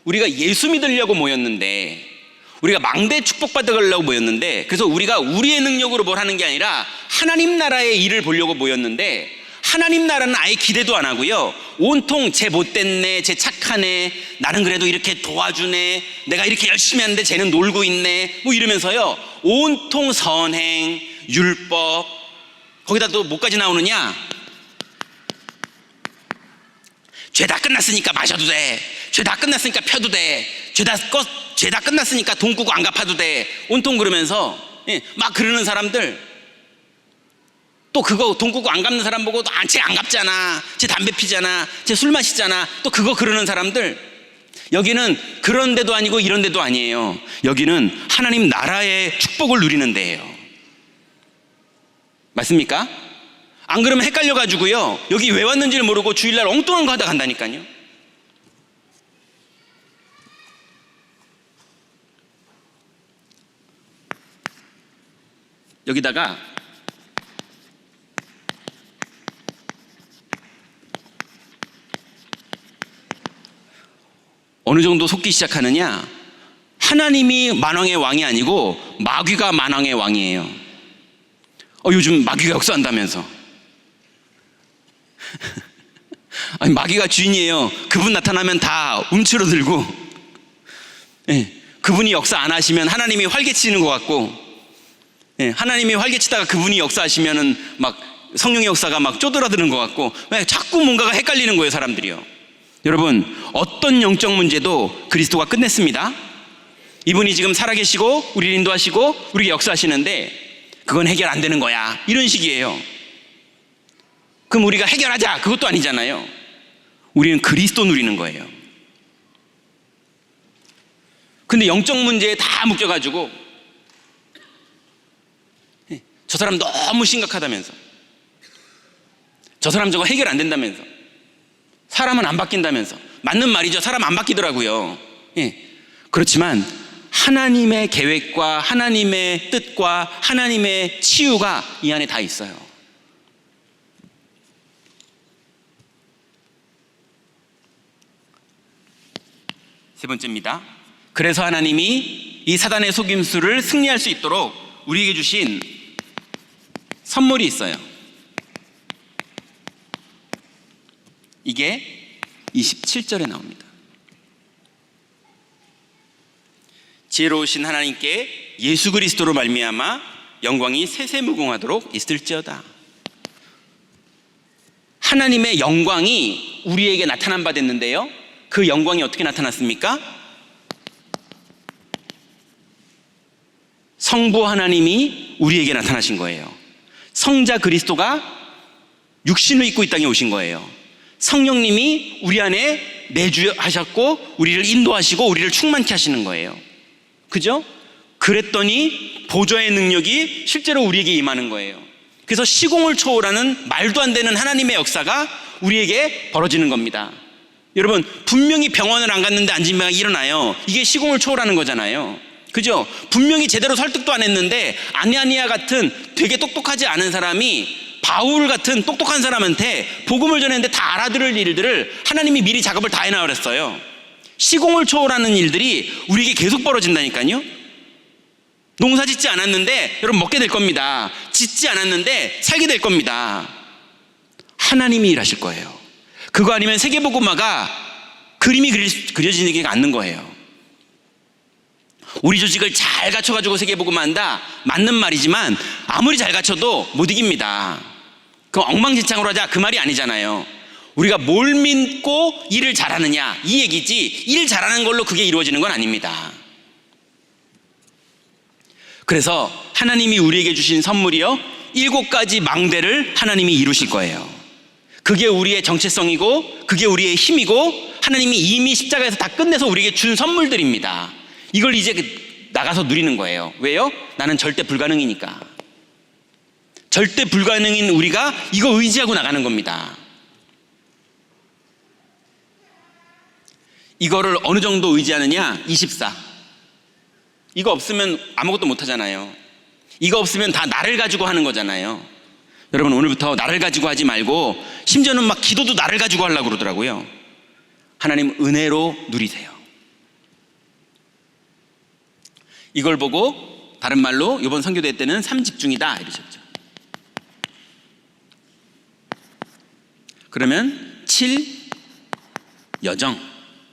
우리가 예수 믿으려고 모였는데, 우리가 망대 축복받으려고 모였는데, 그래서 우리가 우리의 능력으로 뭘 하는 게 아니라 하나님 나라의 일을 보려고 모였는데, 하나님 나라는 아예 기대도 안 하고요, 온통 쟤 못됐네, 쟤 착하네, 나는 그래도 이렇게 도와주네, 내가 이렇게 열심히 하는데 쟤는 놀고 있네, 뭐 이러면서요 온통 선행, 율법, 거기다 또 뭐까지 나오느냐? 죄 다 끝났으니까 마셔도 돼, 죄 다 끝났으니까 펴도 돼, 죄 다 끝났으니까 돈 꾸고 안 갚아도 돼, 온통 그러면서 막 그러는 사람들, 또 그거 돈 꾸고 안 갚는 사람 보고 쟤 안 갚잖아, 쟤 담배 피잖아, 쟤 술 마시잖아, 또 그거 그러는 사람들, 여기는 그런 데도 아니고 이런 데도 아니에요. 여기는 하나님 나라의 축복을 누리는 데예요. 맞습니까? 안 그러면 헷갈려가지고요, 여기 왜 왔는지를 모르고 주일날 엉뚱한 거 하다 간다니까요. 여기다가 어느 정도 속기 시작하느냐? 하나님이 만왕의 왕이 아니고 마귀가 만왕의 왕이에요. 요즘 마귀가 역사한다면서. 아니, 마귀가 주인이에요. 그분 나타나면 다 움츠러들고, 그분이 역사 안 하시면 하나님이 활개치는 것 같고, 하나님이 활개치다가 그분이 역사하시면은 막 성령의 역사가 막 쪼들어드는 것 같고, 자꾸 뭔가가 헷갈리는 거예요, 사람들이요. 여러분, 어떤 영적 문제도 그리스도가 끝냈습니다. 이분이 지금 살아계시고 우리를 인도하시고 우리에게 역사하시는데 그건 해결 안 되는 거야, 이런 식이에요. 그럼 우리가 해결하자, 그것도 아니잖아요. 우리는 그리스도 누리는 거예요. 근데 영적 문제에 다 묶여가지고 저 사람 너무 심각하다면서, 저 사람 저거 해결 안 된다면서, 사람은 안 바뀐다면서. 맞는 말이죠. 사람 안 바뀌더라고요. 그렇지만 하나님의 계획과 하나님의 뜻과 하나님의 치유가 이 안에 다 있어요. 세 번째입니다. 그래서 하나님이 이 사단의 속임수를 승리할 수 있도록 우리에게 주신 선물이 있어요. 이게 27절에 나옵니다. 지혜로우신 하나님께 예수 그리스도로 말미암아 영광이 세세무궁하도록 있을지어다. 하나님의 영광이 우리에게 나타난 바 됐는데요, 그 영광이 어떻게 나타났습니까? 성부 하나님이 우리에게 나타나신 거예요. 성자 그리스도가 육신을 입고 이 땅에 오신 거예요. 성령님이 우리 안에 내주하셨고 우리를 인도하시고 우리를 충만케 하시는 거예요. 그죠? 그랬더니 보좌의 능력이 실제로 우리에게 임하는 거예요. 그래서 시공을 초월하는 말도 안 되는 하나님의 역사가 우리에게 벌어지는 겁니다. 여러분, 분명히 병원을 안 갔는데 안진병이 일어나요. 이게 시공을 초월하는 거잖아요. 그죠? 분명히 제대로 설득도 안 했는데 아냐니아 같은 되게 똑똑하지 않은 사람이 바울 같은 똑똑한 사람한테 복음을 전했는데 다 알아들을 일들을 하나님이 미리 작업을 다 해놔 그랬어요. 시공을 초월하는 일들이 우리에게 계속 벌어진다니까요. 농사 짓지 않았는데 여러분 먹게 될 겁니다. 짓지 않았는데 살게 될 겁니다. 하나님이 일하실 거예요. 그거 아니면 세계복음화가 그림이 그려지지 않는 거예요. 우리 조직을 잘 갖춰가지고 세계복음화한다, 맞는 말이지만 아무리 잘 갖춰도 못 이깁니다. 그 엉망진창으로 하자, 그 말이 아니잖아요. 우리가 뭘 믿고 일을 잘하느냐, 이 얘기지, 일 잘하는 걸로 그게 이루어지는 건 아닙니다. 그래서 하나님이 우리에게 주신 선물이요, 7가지 망대를 하나님이 이루실 거예요. 그게 우리의 정체성이고 그게 우리의 힘이고 하나님이 이미 십자가에서 다 끝내서 우리에게 준 선물들입니다. 이걸 이제 나가서 누리는 거예요. 왜요? 나는 절대 불가능이니까. 절대 불가능인 우리가 이거 의지하고 나가는 겁니다. 이거를 어느 정도 의지하느냐? 24. 이거 없으면 아무것도 못 하잖아요. 이거 없으면 다 나를 가지고 하는 거잖아요. 여러분, 오늘부터 나를 가지고 하지 말고, 심지어는 막 기도도 나를 가지고 하려고 그러더라고요. 하나님 은혜로 누리세요. 이걸 보고 다른 말로 이번 선교대 때는 3집중이다 이러셨죠. 그러면 7 여정,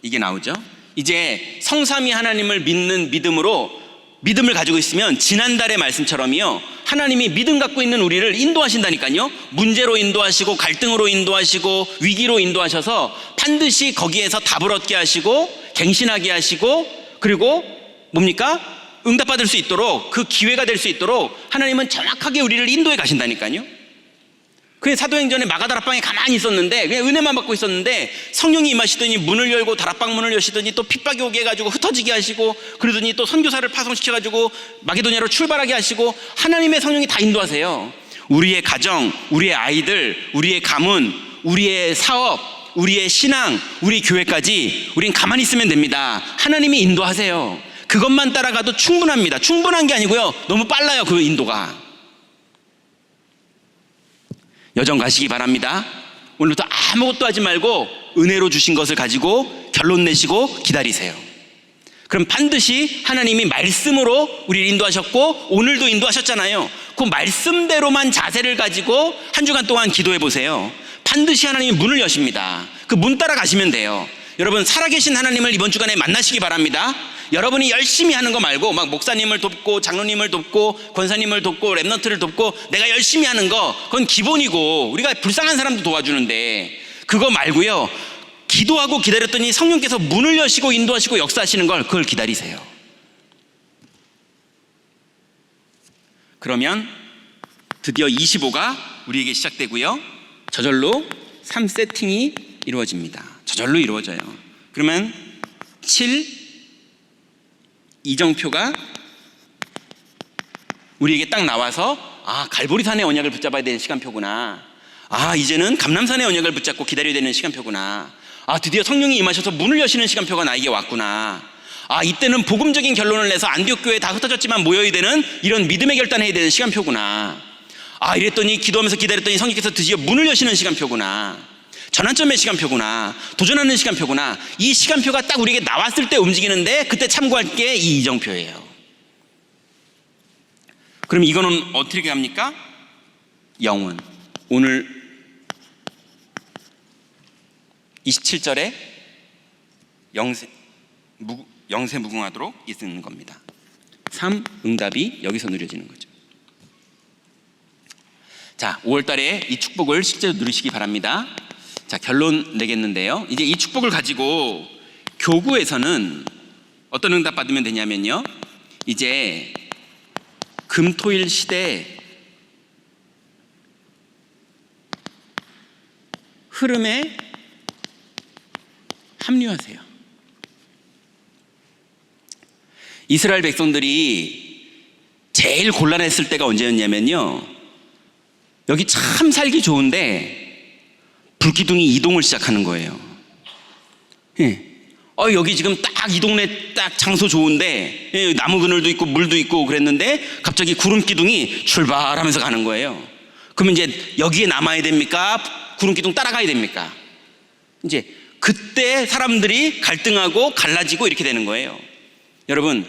이게 나오죠. 이제 성삼위 하나님을 믿는 믿음을 가지고 있으면 지난달의 말씀처럼요, 하나님이 믿음 갖고 있는 우리를 인도하신다니까요. 문제로 인도하시고 갈등으로 인도하시고 위기로 인도하셔서 반드시 거기에서 답을 얻게 하시고 갱신하게 하시고, 그리고 뭡니까? 응답받을 수 있도록, 그 기회가 될 수 있도록 하나님은 정확하게 우리를 인도해 가신다니까요. 그게 사도행전에 마가다락방에 가만히 있었는데, 그냥 은혜만 받고 있었는데 성령이 임하시더니 문을 열고 다락방 문을 여시더니 또 핍박이 오게 해가지고 흩어지게 하시고, 그러더니 또 선교사를 파송시켜가지고 마게도냐로 출발하게 하시고, 하나님의 성령이 다 인도하세요. 우리의 가정, 우리의 아이들, 우리의 가문, 우리의 사업, 우리의 신앙, 우리 교회까지 우린 가만히 있으면 됩니다. 하나님이 인도하세요. 그것만 따라가도 충분합니다. 충분한 게 아니고요, 너무 빨라요, 그 인도가. 여정 가시기 바랍니다. 오늘부터 아무것도 하지 말고 은혜로 주신 것을 가지고 결론 내시고 기다리세요. 그럼 반드시 하나님이 말씀으로 우리를 인도하셨고 오늘도 인도하셨잖아요. 그 말씀대로만 자세를 가지고 한 주간 동안 기도해 보세요. 반드시 하나님이 문을 여십니다. 그 문 따라 가시면 돼요. 여러분, 살아계신 하나님을 이번 주간에 만나시기 바랍니다. 여러분이 열심히 하는 거 말고 막 목사님을 돕고 장로님을 돕고 권사님을 돕고 랩넌트를 돕고 내가 열심히 하는 거, 그건 기본이고 우리가 불쌍한 사람도 도와주는데, 그거 말고요, 기도하고 기다렸더니 성령께서 문을 여시고 인도하시고 역사하시는 걸, 그걸 기다리세요. 그러면 드디어 25가 우리에게 시작되고요, 저절로 3세팅이 이루어집니다. 저절로 이루어져요. 그러면 7 이정표가 우리에게 딱 나와서, 아, 갈보리산의 언약을 붙잡아야 되는 시간표구나. 아, 이제는 감람산의 언약을 붙잡고 기다려야 되는 시간표구나. 아, 드디어 성령이 임하셔서 문을 여시는 시간표가 나에게 왔구나. 아, 이때는 복음적인 결론을 내서 안디옥 교회에 다 흩어졌지만 모여야 되는 이런 믿음의 결단해야 되는 시간표구나. 아, 이랬더니 기도하면서 기다렸더니 성령께서 드디어 문을 여시는 시간표구나. 전환점의 시간표구나. 도전하는 시간표구나. 이 시간표가 딱 우리에게 나왔을 때 움직이는데, 그때 참고할 게 이 이정표예요. 그럼 이거는 어떻게 합니까? 영혼. 오늘 27절에 영세 무궁하도록 있는 겁니다. 3. 응답이 여기서 누려지는 거죠. 자, 5월달에 이 축복을 실제로 누리시기 바랍니다. 자, 결론 내겠는데요, 이제 이 축복을 가지고 교구에서는 어떤 응답 받으면 되냐면요, 이제 금토일 시대 흐름에 합류하세요. 이스라엘 백성들이 제일 곤란했을 때가 언제였냐면요, 여기 참 살기 좋은데 불기둥이 이동을 시작하는 거예요. 여기 지금 딱 이 동네 딱 장소 좋은데, 나무 그늘도 있고 물도 있고 그랬는데 갑자기 구름기둥이 출발하면서 가는 거예요. 그러면 이제 여기에 남아야 됩니까? 구름기둥 따라가야 됩니까? 이제 그때 사람들이 갈등하고 갈라지고 이렇게 되는 거예요. 여러분,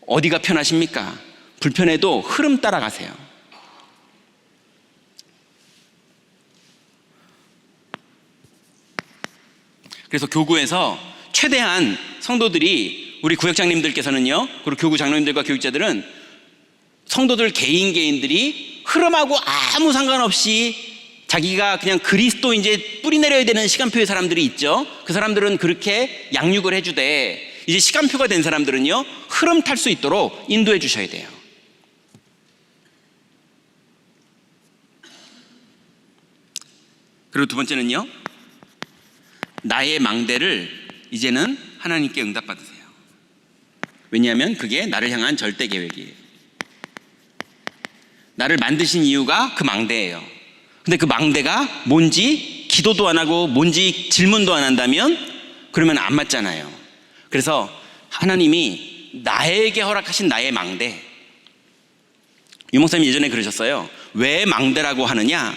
어디가 편하십니까? 불편해도 흐름 따라가세요. 그래서 교구에서 최대한 성도들이, 우리 구역장님들께서는요, 그리고 교구 장로님들과 교육자들은 성도들 개인들이 흐름하고 아무 상관없이 자기가 그냥 그리스도 이제 뿌리 내려야 되는 시간표의 사람들이 있죠. 그 사람들은 그렇게 양육을 해주되, 이제 시간표가 된 사람들은요, 흐름 탈 수 있도록 인도해 주셔야 돼요. 그리고 두 번째는요, 나의 망대를 이제는 하나님께 응답받으세요. 왜냐하면 그게 나를 향한 절대 계획이에요. 나를 만드신 이유가 그 망대예요. 근데 그 망대가 뭔지 기도도 안 하고 뭔지 질문도 안 한다면 그러면 안 맞잖아요. 그래서 하나님이 나에게 허락하신 나의 망대, 유 목사님이 예전에 그러셨어요. 왜 망대라고 하느냐?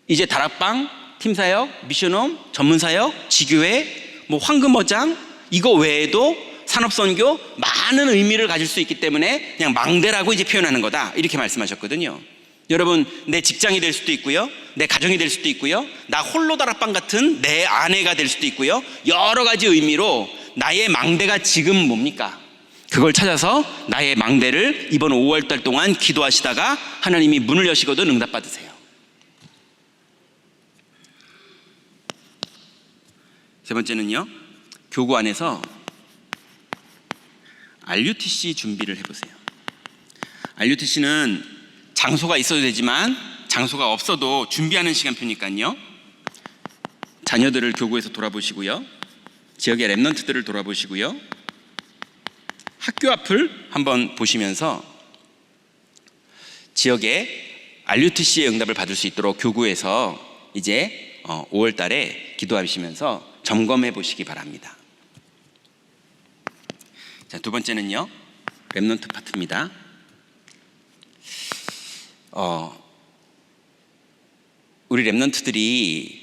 이제 다락방, 팀사역, 미션홈, 전문사역, 지교회, 뭐 황금어장, 이거 외에도 산업선교 많은 의미를 가질 수 있기 때문에 그냥 망대라고 이제 표현하는 거다, 이렇게 말씀하셨거든요. 여러분, 내 직장이 될 수도 있고요, 내 가정이 될 수도 있고요, 나 홀로 다락방 같은 내 아내가 될 수도 있고요, 여러 가지 의미로 나의 망대가 지금 뭡니까? 그걸 찾아서 나의 망대를 이번 5월달 동안 기도하시다가 하나님이 문을 여시거든 응답받으세요. 세 번째는요, 교구 안에서 RUTC 준비를 해보세요. RUTC는 장소가 있어도 되지만 장소가 없어도 준비하는 시간표니까요, 자녀들을 교구에서 돌아보시고요, 지역의 랩넌트들을 돌아보시고요, 학교 앞을 한번 보시면서 지역의 RUTC의 응답을 받을 수 있도록 교구에서 이제 5월 달에 기도하시면서 점검해 보시기 바랍니다. 자, 두 번째는요, 랩넌트 파트입니다. 우리 랩넌트들이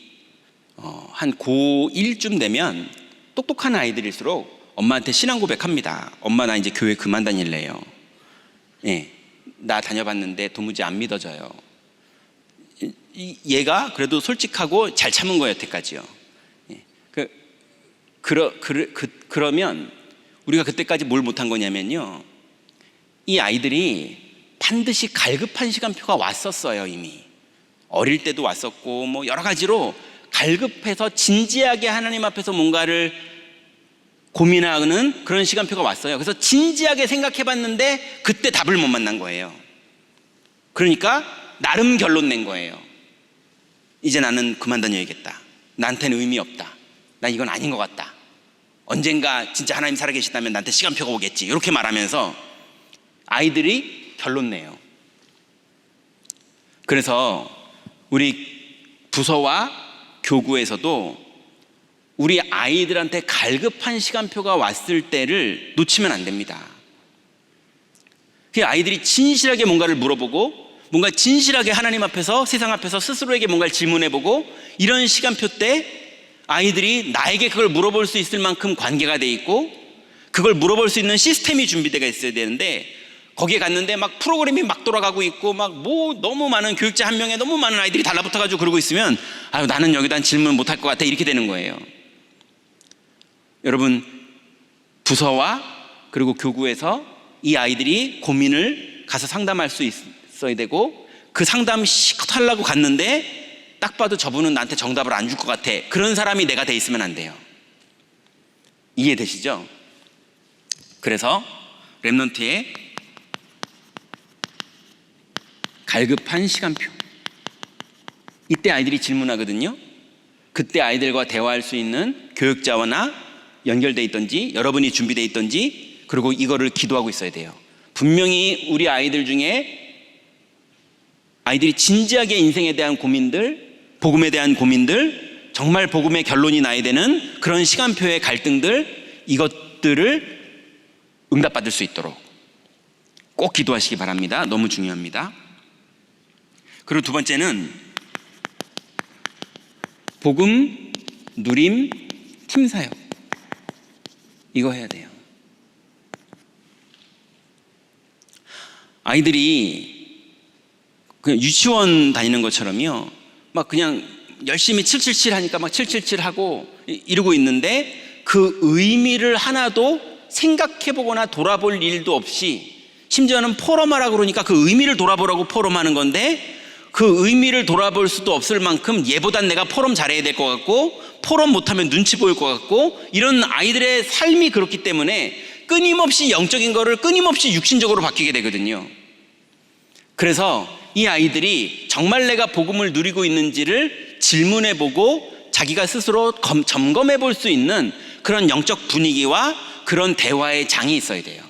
한 고1쯤 되면 똑똑한 아이들일수록 엄마한테 신앙 고백합니다. 엄마, 나 이제 교회 그만 다닐래요. 예, 나 다녀봤는데 도무지 안 믿어져요. 얘가 그래도 솔직하고 잘 참은 거예요, 여태까지요. 예, 그러면 우리가 그때까지 뭘 못한 거냐면요, 이 아이들이 반드시 갈급한 시간표가 왔었어요. 이미 어릴 때도 왔었고, 뭐 여러 가지로 갈급해서 진지하게 하나님 앞에서 뭔가를 고민하는 그런 시간표가 왔어요. 그래서 진지하게 생각해 봤는데 그때 답을 못 만난 거예요. 그러니까 나름 결론 낸 거예요. 이제 나는 그만 다녀야겠다. 나한테는 의미 없다. 난 이건 아닌 것 같다. 언젠가 진짜 하나님 살아계시다면 나한테 시간표가 오겠지, 이렇게 말하면서 아이들이 결론 내요. 그래서 우리 부서와 교구에서도 우리 아이들한테 갈급한 시간표가 왔을 때를 놓치면 안 됩니다. 그 아이들이 진실하게 뭔가를 물어보고, 뭔가 진실하게 하나님 앞에서, 세상 앞에서 스스로에게 뭔가를 질문해보고, 이런 시간표 때 아이들이 나에게 그걸 물어볼 수 있을 만큼 관계가 돼 있고, 그걸 물어볼 수 있는 시스템이 준비되어 있어야 되는데, 거기에 갔는데 막 프로그램이 막 돌아가고 있고, 막 뭐 너무 많은 교육자 한 명에 너무 많은 아이들이 달라붙어가지고 그러고 있으면, 아유, 나는 여기다 질문 못할 것 같아, 이렇게 되는 거예요. 여러분, 부서와 그리고 교구에서 이 아이들이 고민을 가서 상담할 수 있어야 되고, 그 상담 시컷 하려고 갔는데 딱 봐도 저분은 나한테 정답을 안 줄 것 같아, 그런 사람이 내가 돼 있으면 안 돼요. 이해되시죠? 그래서 랩넌트의 갈급한 시간표, 이때 아이들이 질문하거든요. 그때 아이들과 대화할 수 있는 교육자와나 연결되어 있던지, 여러분이 준비되어 있던지, 그리고 이거를 기도하고 있어야 돼요. 분명히 우리 아이들 중에 아이들이 진지하게 인생에 대한 고민들, 복음에 대한 고민들, 정말 복음의 결론이 나야 되는 그런 시간표의 갈등들, 이것들을 응답받을 수 있도록 꼭 기도하시기 바랍니다. 너무 중요합니다. 그리고 두 번째는 복음, 누림, 팀사역, 이거 해야 돼요. 아이들이 그냥 유치원 다니는 것처럼요, 막 그냥 열심히 777 하니까 막 777 하고 이러고 있는데 그 의미를 하나도 생각해보거나 돌아볼 일도 없이, 심지어는 포럼하라고 그러니까 그 의미를 돌아보라고 포럼하는 건데 그 의미를 돌아볼 수도 없을 만큼 얘보단 내가 포럼 잘해야 될 것 같고 포럼 못하면 눈치 보일 것 같고, 이런 아이들의 삶이 그렇기 때문에 끊임없이 영적인 거를 끊임없이 육신적으로 바뀌게 되거든요. 그래서 이 아이들이 정말 내가 복음을 누리고 있는지를 질문해보고 자기가 스스로 점검해 볼 수 있는 그런 영적 분위기와 그런 대화의 장이 있어야 돼요.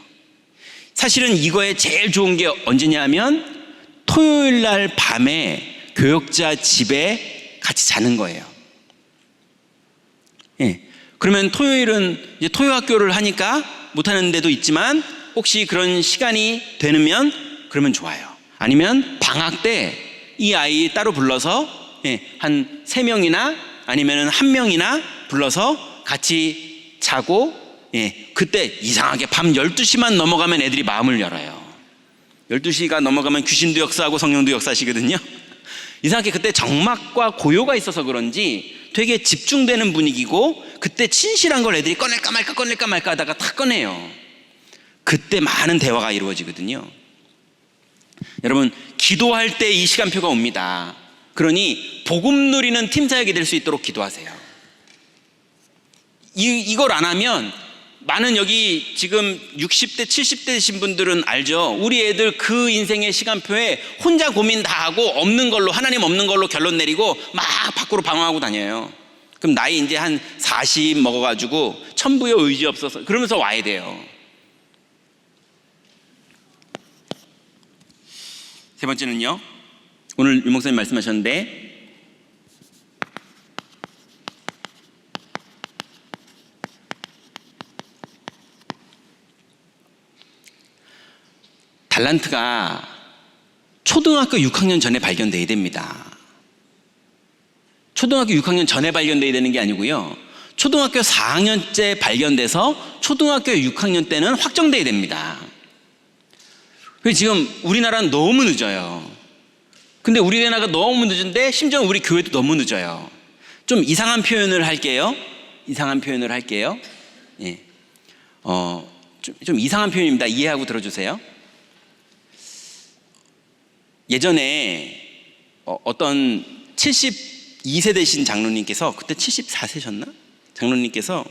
사실은 이거에 제일 좋은 게 언제냐 하면 토요일 날 밤에 교역자 집에 같이 자는 거예요. 예. 그러면 토요일은 이제 토요학교를 하니까 못하는 데도 있지만 혹시 그런 시간이 되면 그러면 좋아요. 아니면 방학 때 이 아이 따로 불러서 한 3명이나 아니면 1명이나 불러서 같이 자고, 그때 이상하게 밤 12시만 넘어가면 애들이 마음을 열어요. 12시가 넘어가면 귀신도 역사하고 성령도 역사하시거든요. 이상하게 그때 적막과 고요가 있어서 그런지 되게 집중되는 분위기고, 그때 친실한 걸 애들이 꺼낼까 말까 하다가 탁 꺼내요. 그때 많은 대화가 이루어지거든요. 여러분, 기도할 때 이 시간표가 옵니다. 그러니 복음 누리는 팀 사역이 될 수 있도록 기도하세요. 이걸 안 하면, 많은 여기 지금 60대 70대신 분들은 알죠. 우리 애들 그 인생의 시간표에 혼자 고민 다 하고 없는 걸로, 하나님 없는 걸로 결론 내리고 막 밖으로 방황하고 다녀요. 그럼 나이 이제 한 40 먹어가지고 천부여 의지 없어서 그러면서 와야 돼요. 세 번째는요, 오늘 유 목사님 말씀하셨는데, 달란트가 초등학교 6학년 전에 발견돼야 됩니다. 초등학교 6학년 전에 발견돼야 되는 게 아니고요, 초등학교 4학년째 발견돼서 초등학교 6학년 때는 확정돼야 됩니다. 지금 우리나라는 너무 늦어요. 근데 우리나라가 너무 늦은데 심지어 우리 교회도 너무 늦어요. 좀 이상한 표현을 할게요. 예. 좀 이상한 표현입니다. 이해하고 들어주세요. 예전에 어떤 72세대신 장로님께서, 그때 74세셨나? 장로님께서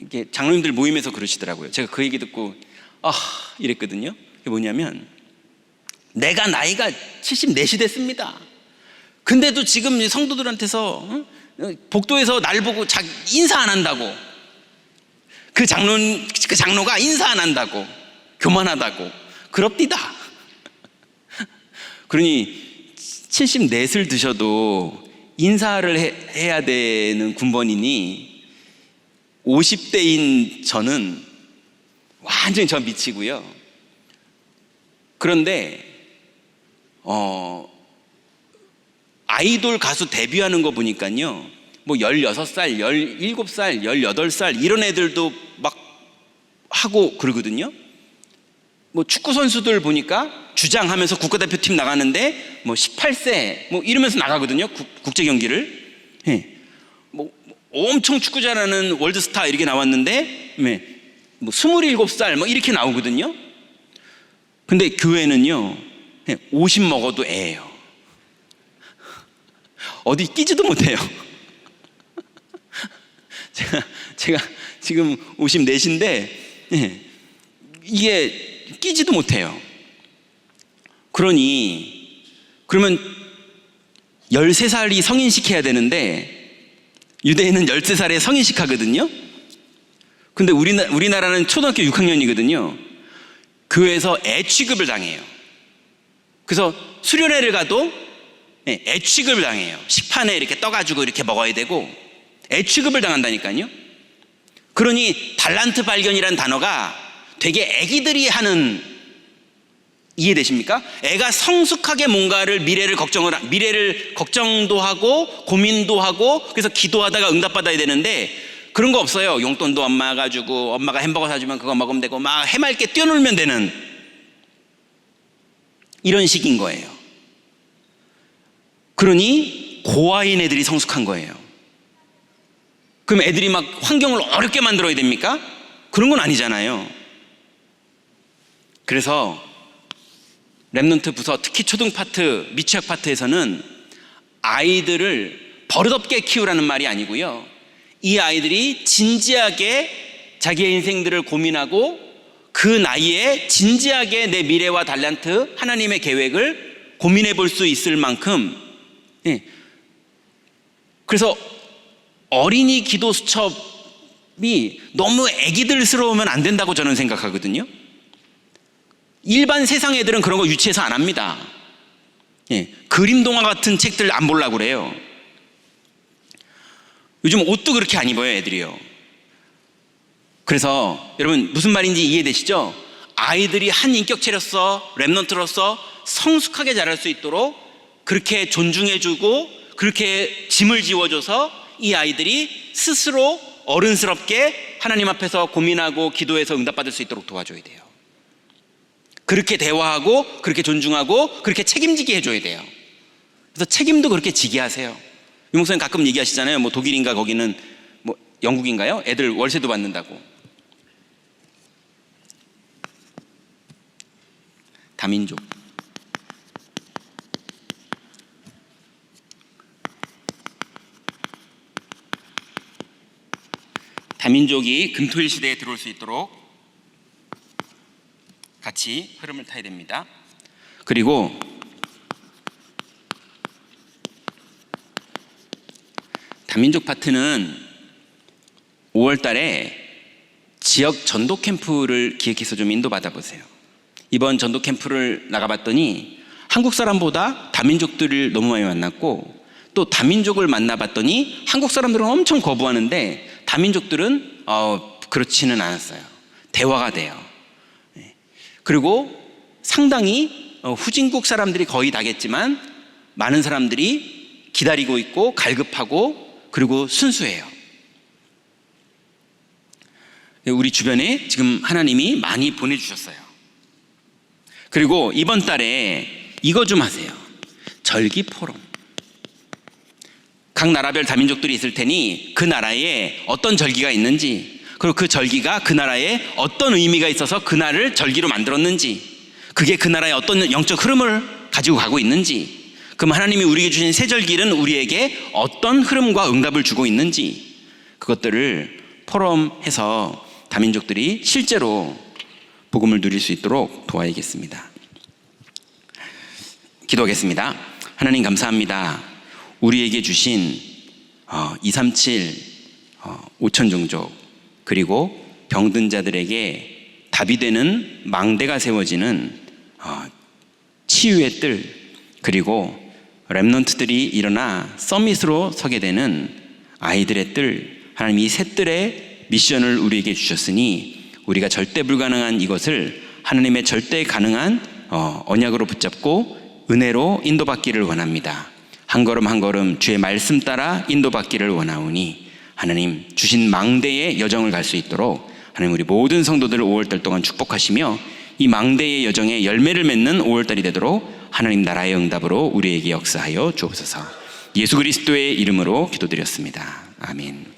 이렇게 장로님들 모임에서 그러시더라고요. 제가 그 얘기 듣고 이랬거든요. 그게 뭐냐면, 내가 나이가 74시 됐습니다. 근데도 지금 성도들한테서 복도에서 날 보고 인사 안 한다고, 그 장로가 인사 안 한다고, 교만하다고 그럽디다. 그러니 74을 드셔도 인사를 해야 되는 군번이니 50대인 저는 완전히 저 미치고요. 그런데 아이돌 가수 데뷔하는 거 보니까요, 뭐 16살, 17살, 18살 이런 애들도 막 하고 그러거든요. 뭐 축구 선수들 보니까 주장하면서 국가대표팀 나가는데 뭐 18세 뭐 이러면서 나가거든요. 국제 경기를. 뭐 엄청 축구 잘하는 월드스타 이렇게 나왔는데 뭐 27살 뭐 이렇게 나오거든요. 근데 교회는요, 50 먹어도 애예요. 어디 끼지도 못해요. 제가 지금 54인데 이게 끼지도 못해요. 그러면 13살이 성인식 해야 되는데 유대인은 13살에 성인식 하거든요. 근데 우리나라는 초등학교 6학년이거든요. 교회에서 애 취급을 당해요. 그래서 수련회를 가도 애 취급을 당해요. 식판에 이렇게 떠가지고 이렇게 먹어야 되고 애 취급을 당한다니까요. 그러니 달란트 발견이라는 단어가 되게 애기들이 하는, 이해되십니까? 애가 성숙하게 뭔가를 미래를 걱정도 하고 고민도 하고 그래서 기도하다가 응답받아야 되는데 그런 거 없어요. 용돈도 엄마가 주고 엄마가 햄버거 사주면 그거 먹으면 되고 막 해맑게 뛰어놀면 되는. 이런 식인 거예요. 그러니 고아인 애들이 성숙한 거예요. 그럼 애들이 막 환경을 어렵게 만들어야 됩니까? 그런 건 아니잖아요. 그래서 렘넌트 부서, 특히 초등 파트, 미취학 파트에서는 아이들을 버릇없게 키우라는 말이 아니고요, 이 아이들이 진지하게 자기의 인생들을 고민하고 그 나이에 진지하게 내 미래와 달란트, 하나님의 계획을 고민해 볼 수 있을 만큼, 그래서 어린이 기도 수첩이 너무 애기들스러우면 안 된다고 저는 생각하거든요. 일반 세상 애들은 그런 거 유치해서 안 합니다. 그림 동화 같은 책들 안 보려고 그래요. 요즘 옷도 그렇게 안 입어요, 애들이요. 그래서 여러분 무슨 말인지 이해되시죠? 아이들이 한 인격체로서, 렘넌트로서 성숙하게 자랄 수 있도록 그렇게 존중해주고 그렇게 짐을 지워줘서 이 아이들이 스스로 어른스럽게 하나님 앞에서 고민하고 기도해서 응답받을 수 있도록 도와줘야 돼요. 그렇게 대화하고 그렇게 존중하고 그렇게 책임지게 해줘야 돼요. 그래서 책임도 그렇게 지게 하세요. 유 목사님 가끔 얘기하시잖아요. 뭐 독일인가 거기는 뭐 영국인가요? 애들 월세도 받는다고. 다민족. 다민족이 금토일 시대에 들어올 수 있도록 같이 흐름을 타야 됩니다. 그리고 다민족 파트는 5월 달에 지역 전도 캠프를 기획해서 좀 인도받아 보세요. 이번 전도 캠프를 나가봤더니 한국 사람보다 다민족들을 너무 많이 만났고, 또 다민족을 만나봤더니 한국 사람들은 엄청 거부하는데 다민족들은 그렇지는 않았어요. 대화가 돼요. 그리고 상당히 후진국 사람들이 거의 다겠지만 많은 사람들이 기다리고 있고 갈급하고 그리고 순수해요. 우리 주변에 지금 하나님이 많이 보내주셨어요. 그리고 이번 달에 이거 좀 하세요. 절기 포럼. 각 나라별 다민족들이 있을 테니 그 나라에 어떤 절기가 있는지, 그리고 그 절기가 그 나라에 어떤 의미가 있어서 그 날을 절기로 만들었는지, 그게 그 나라의 어떤 영적 흐름을 가지고 가고 있는지, 그럼 하나님이 우리에게 주신 새 절기는 우리에게 어떤 흐름과 응답을 주고 있는지, 그것들을 포럼해서 다민족들이 실제로 복음을 누릴 수 있도록 도와야겠습니다. 기도하겠습니다. 하나님 감사합니다. 우리에게 주신 237 5천 종족, 그리고 병든 자들에게 답이 되는 망대가 세워지는 치유의 뜰, 그리고 렘넌트들이 일어나 서밋으로 서게 되는 아이들의 뜰, 하나님 이 세 뜰의 미션을 우리에게 주셨으니 우리가 절대 불가능한 이것을 하나님의 절대 가능한 언약으로 붙잡고 은혜로 인도받기를 원합니다. 한 걸음 한 걸음 주의 말씀 따라 인도받기를 원하오니 하나님 주신 망대의 여정을 갈 수 있도록 하나님 우리 모든 성도들을 5월달 동안 축복하시며 이 망대의 여정에 열매를 맺는 5월달이 되도록 하나님 나라의 응답으로 우리에게 역사하여 주옵소서. 예수 그리스도의 이름으로 기도드렸습니다. 아멘.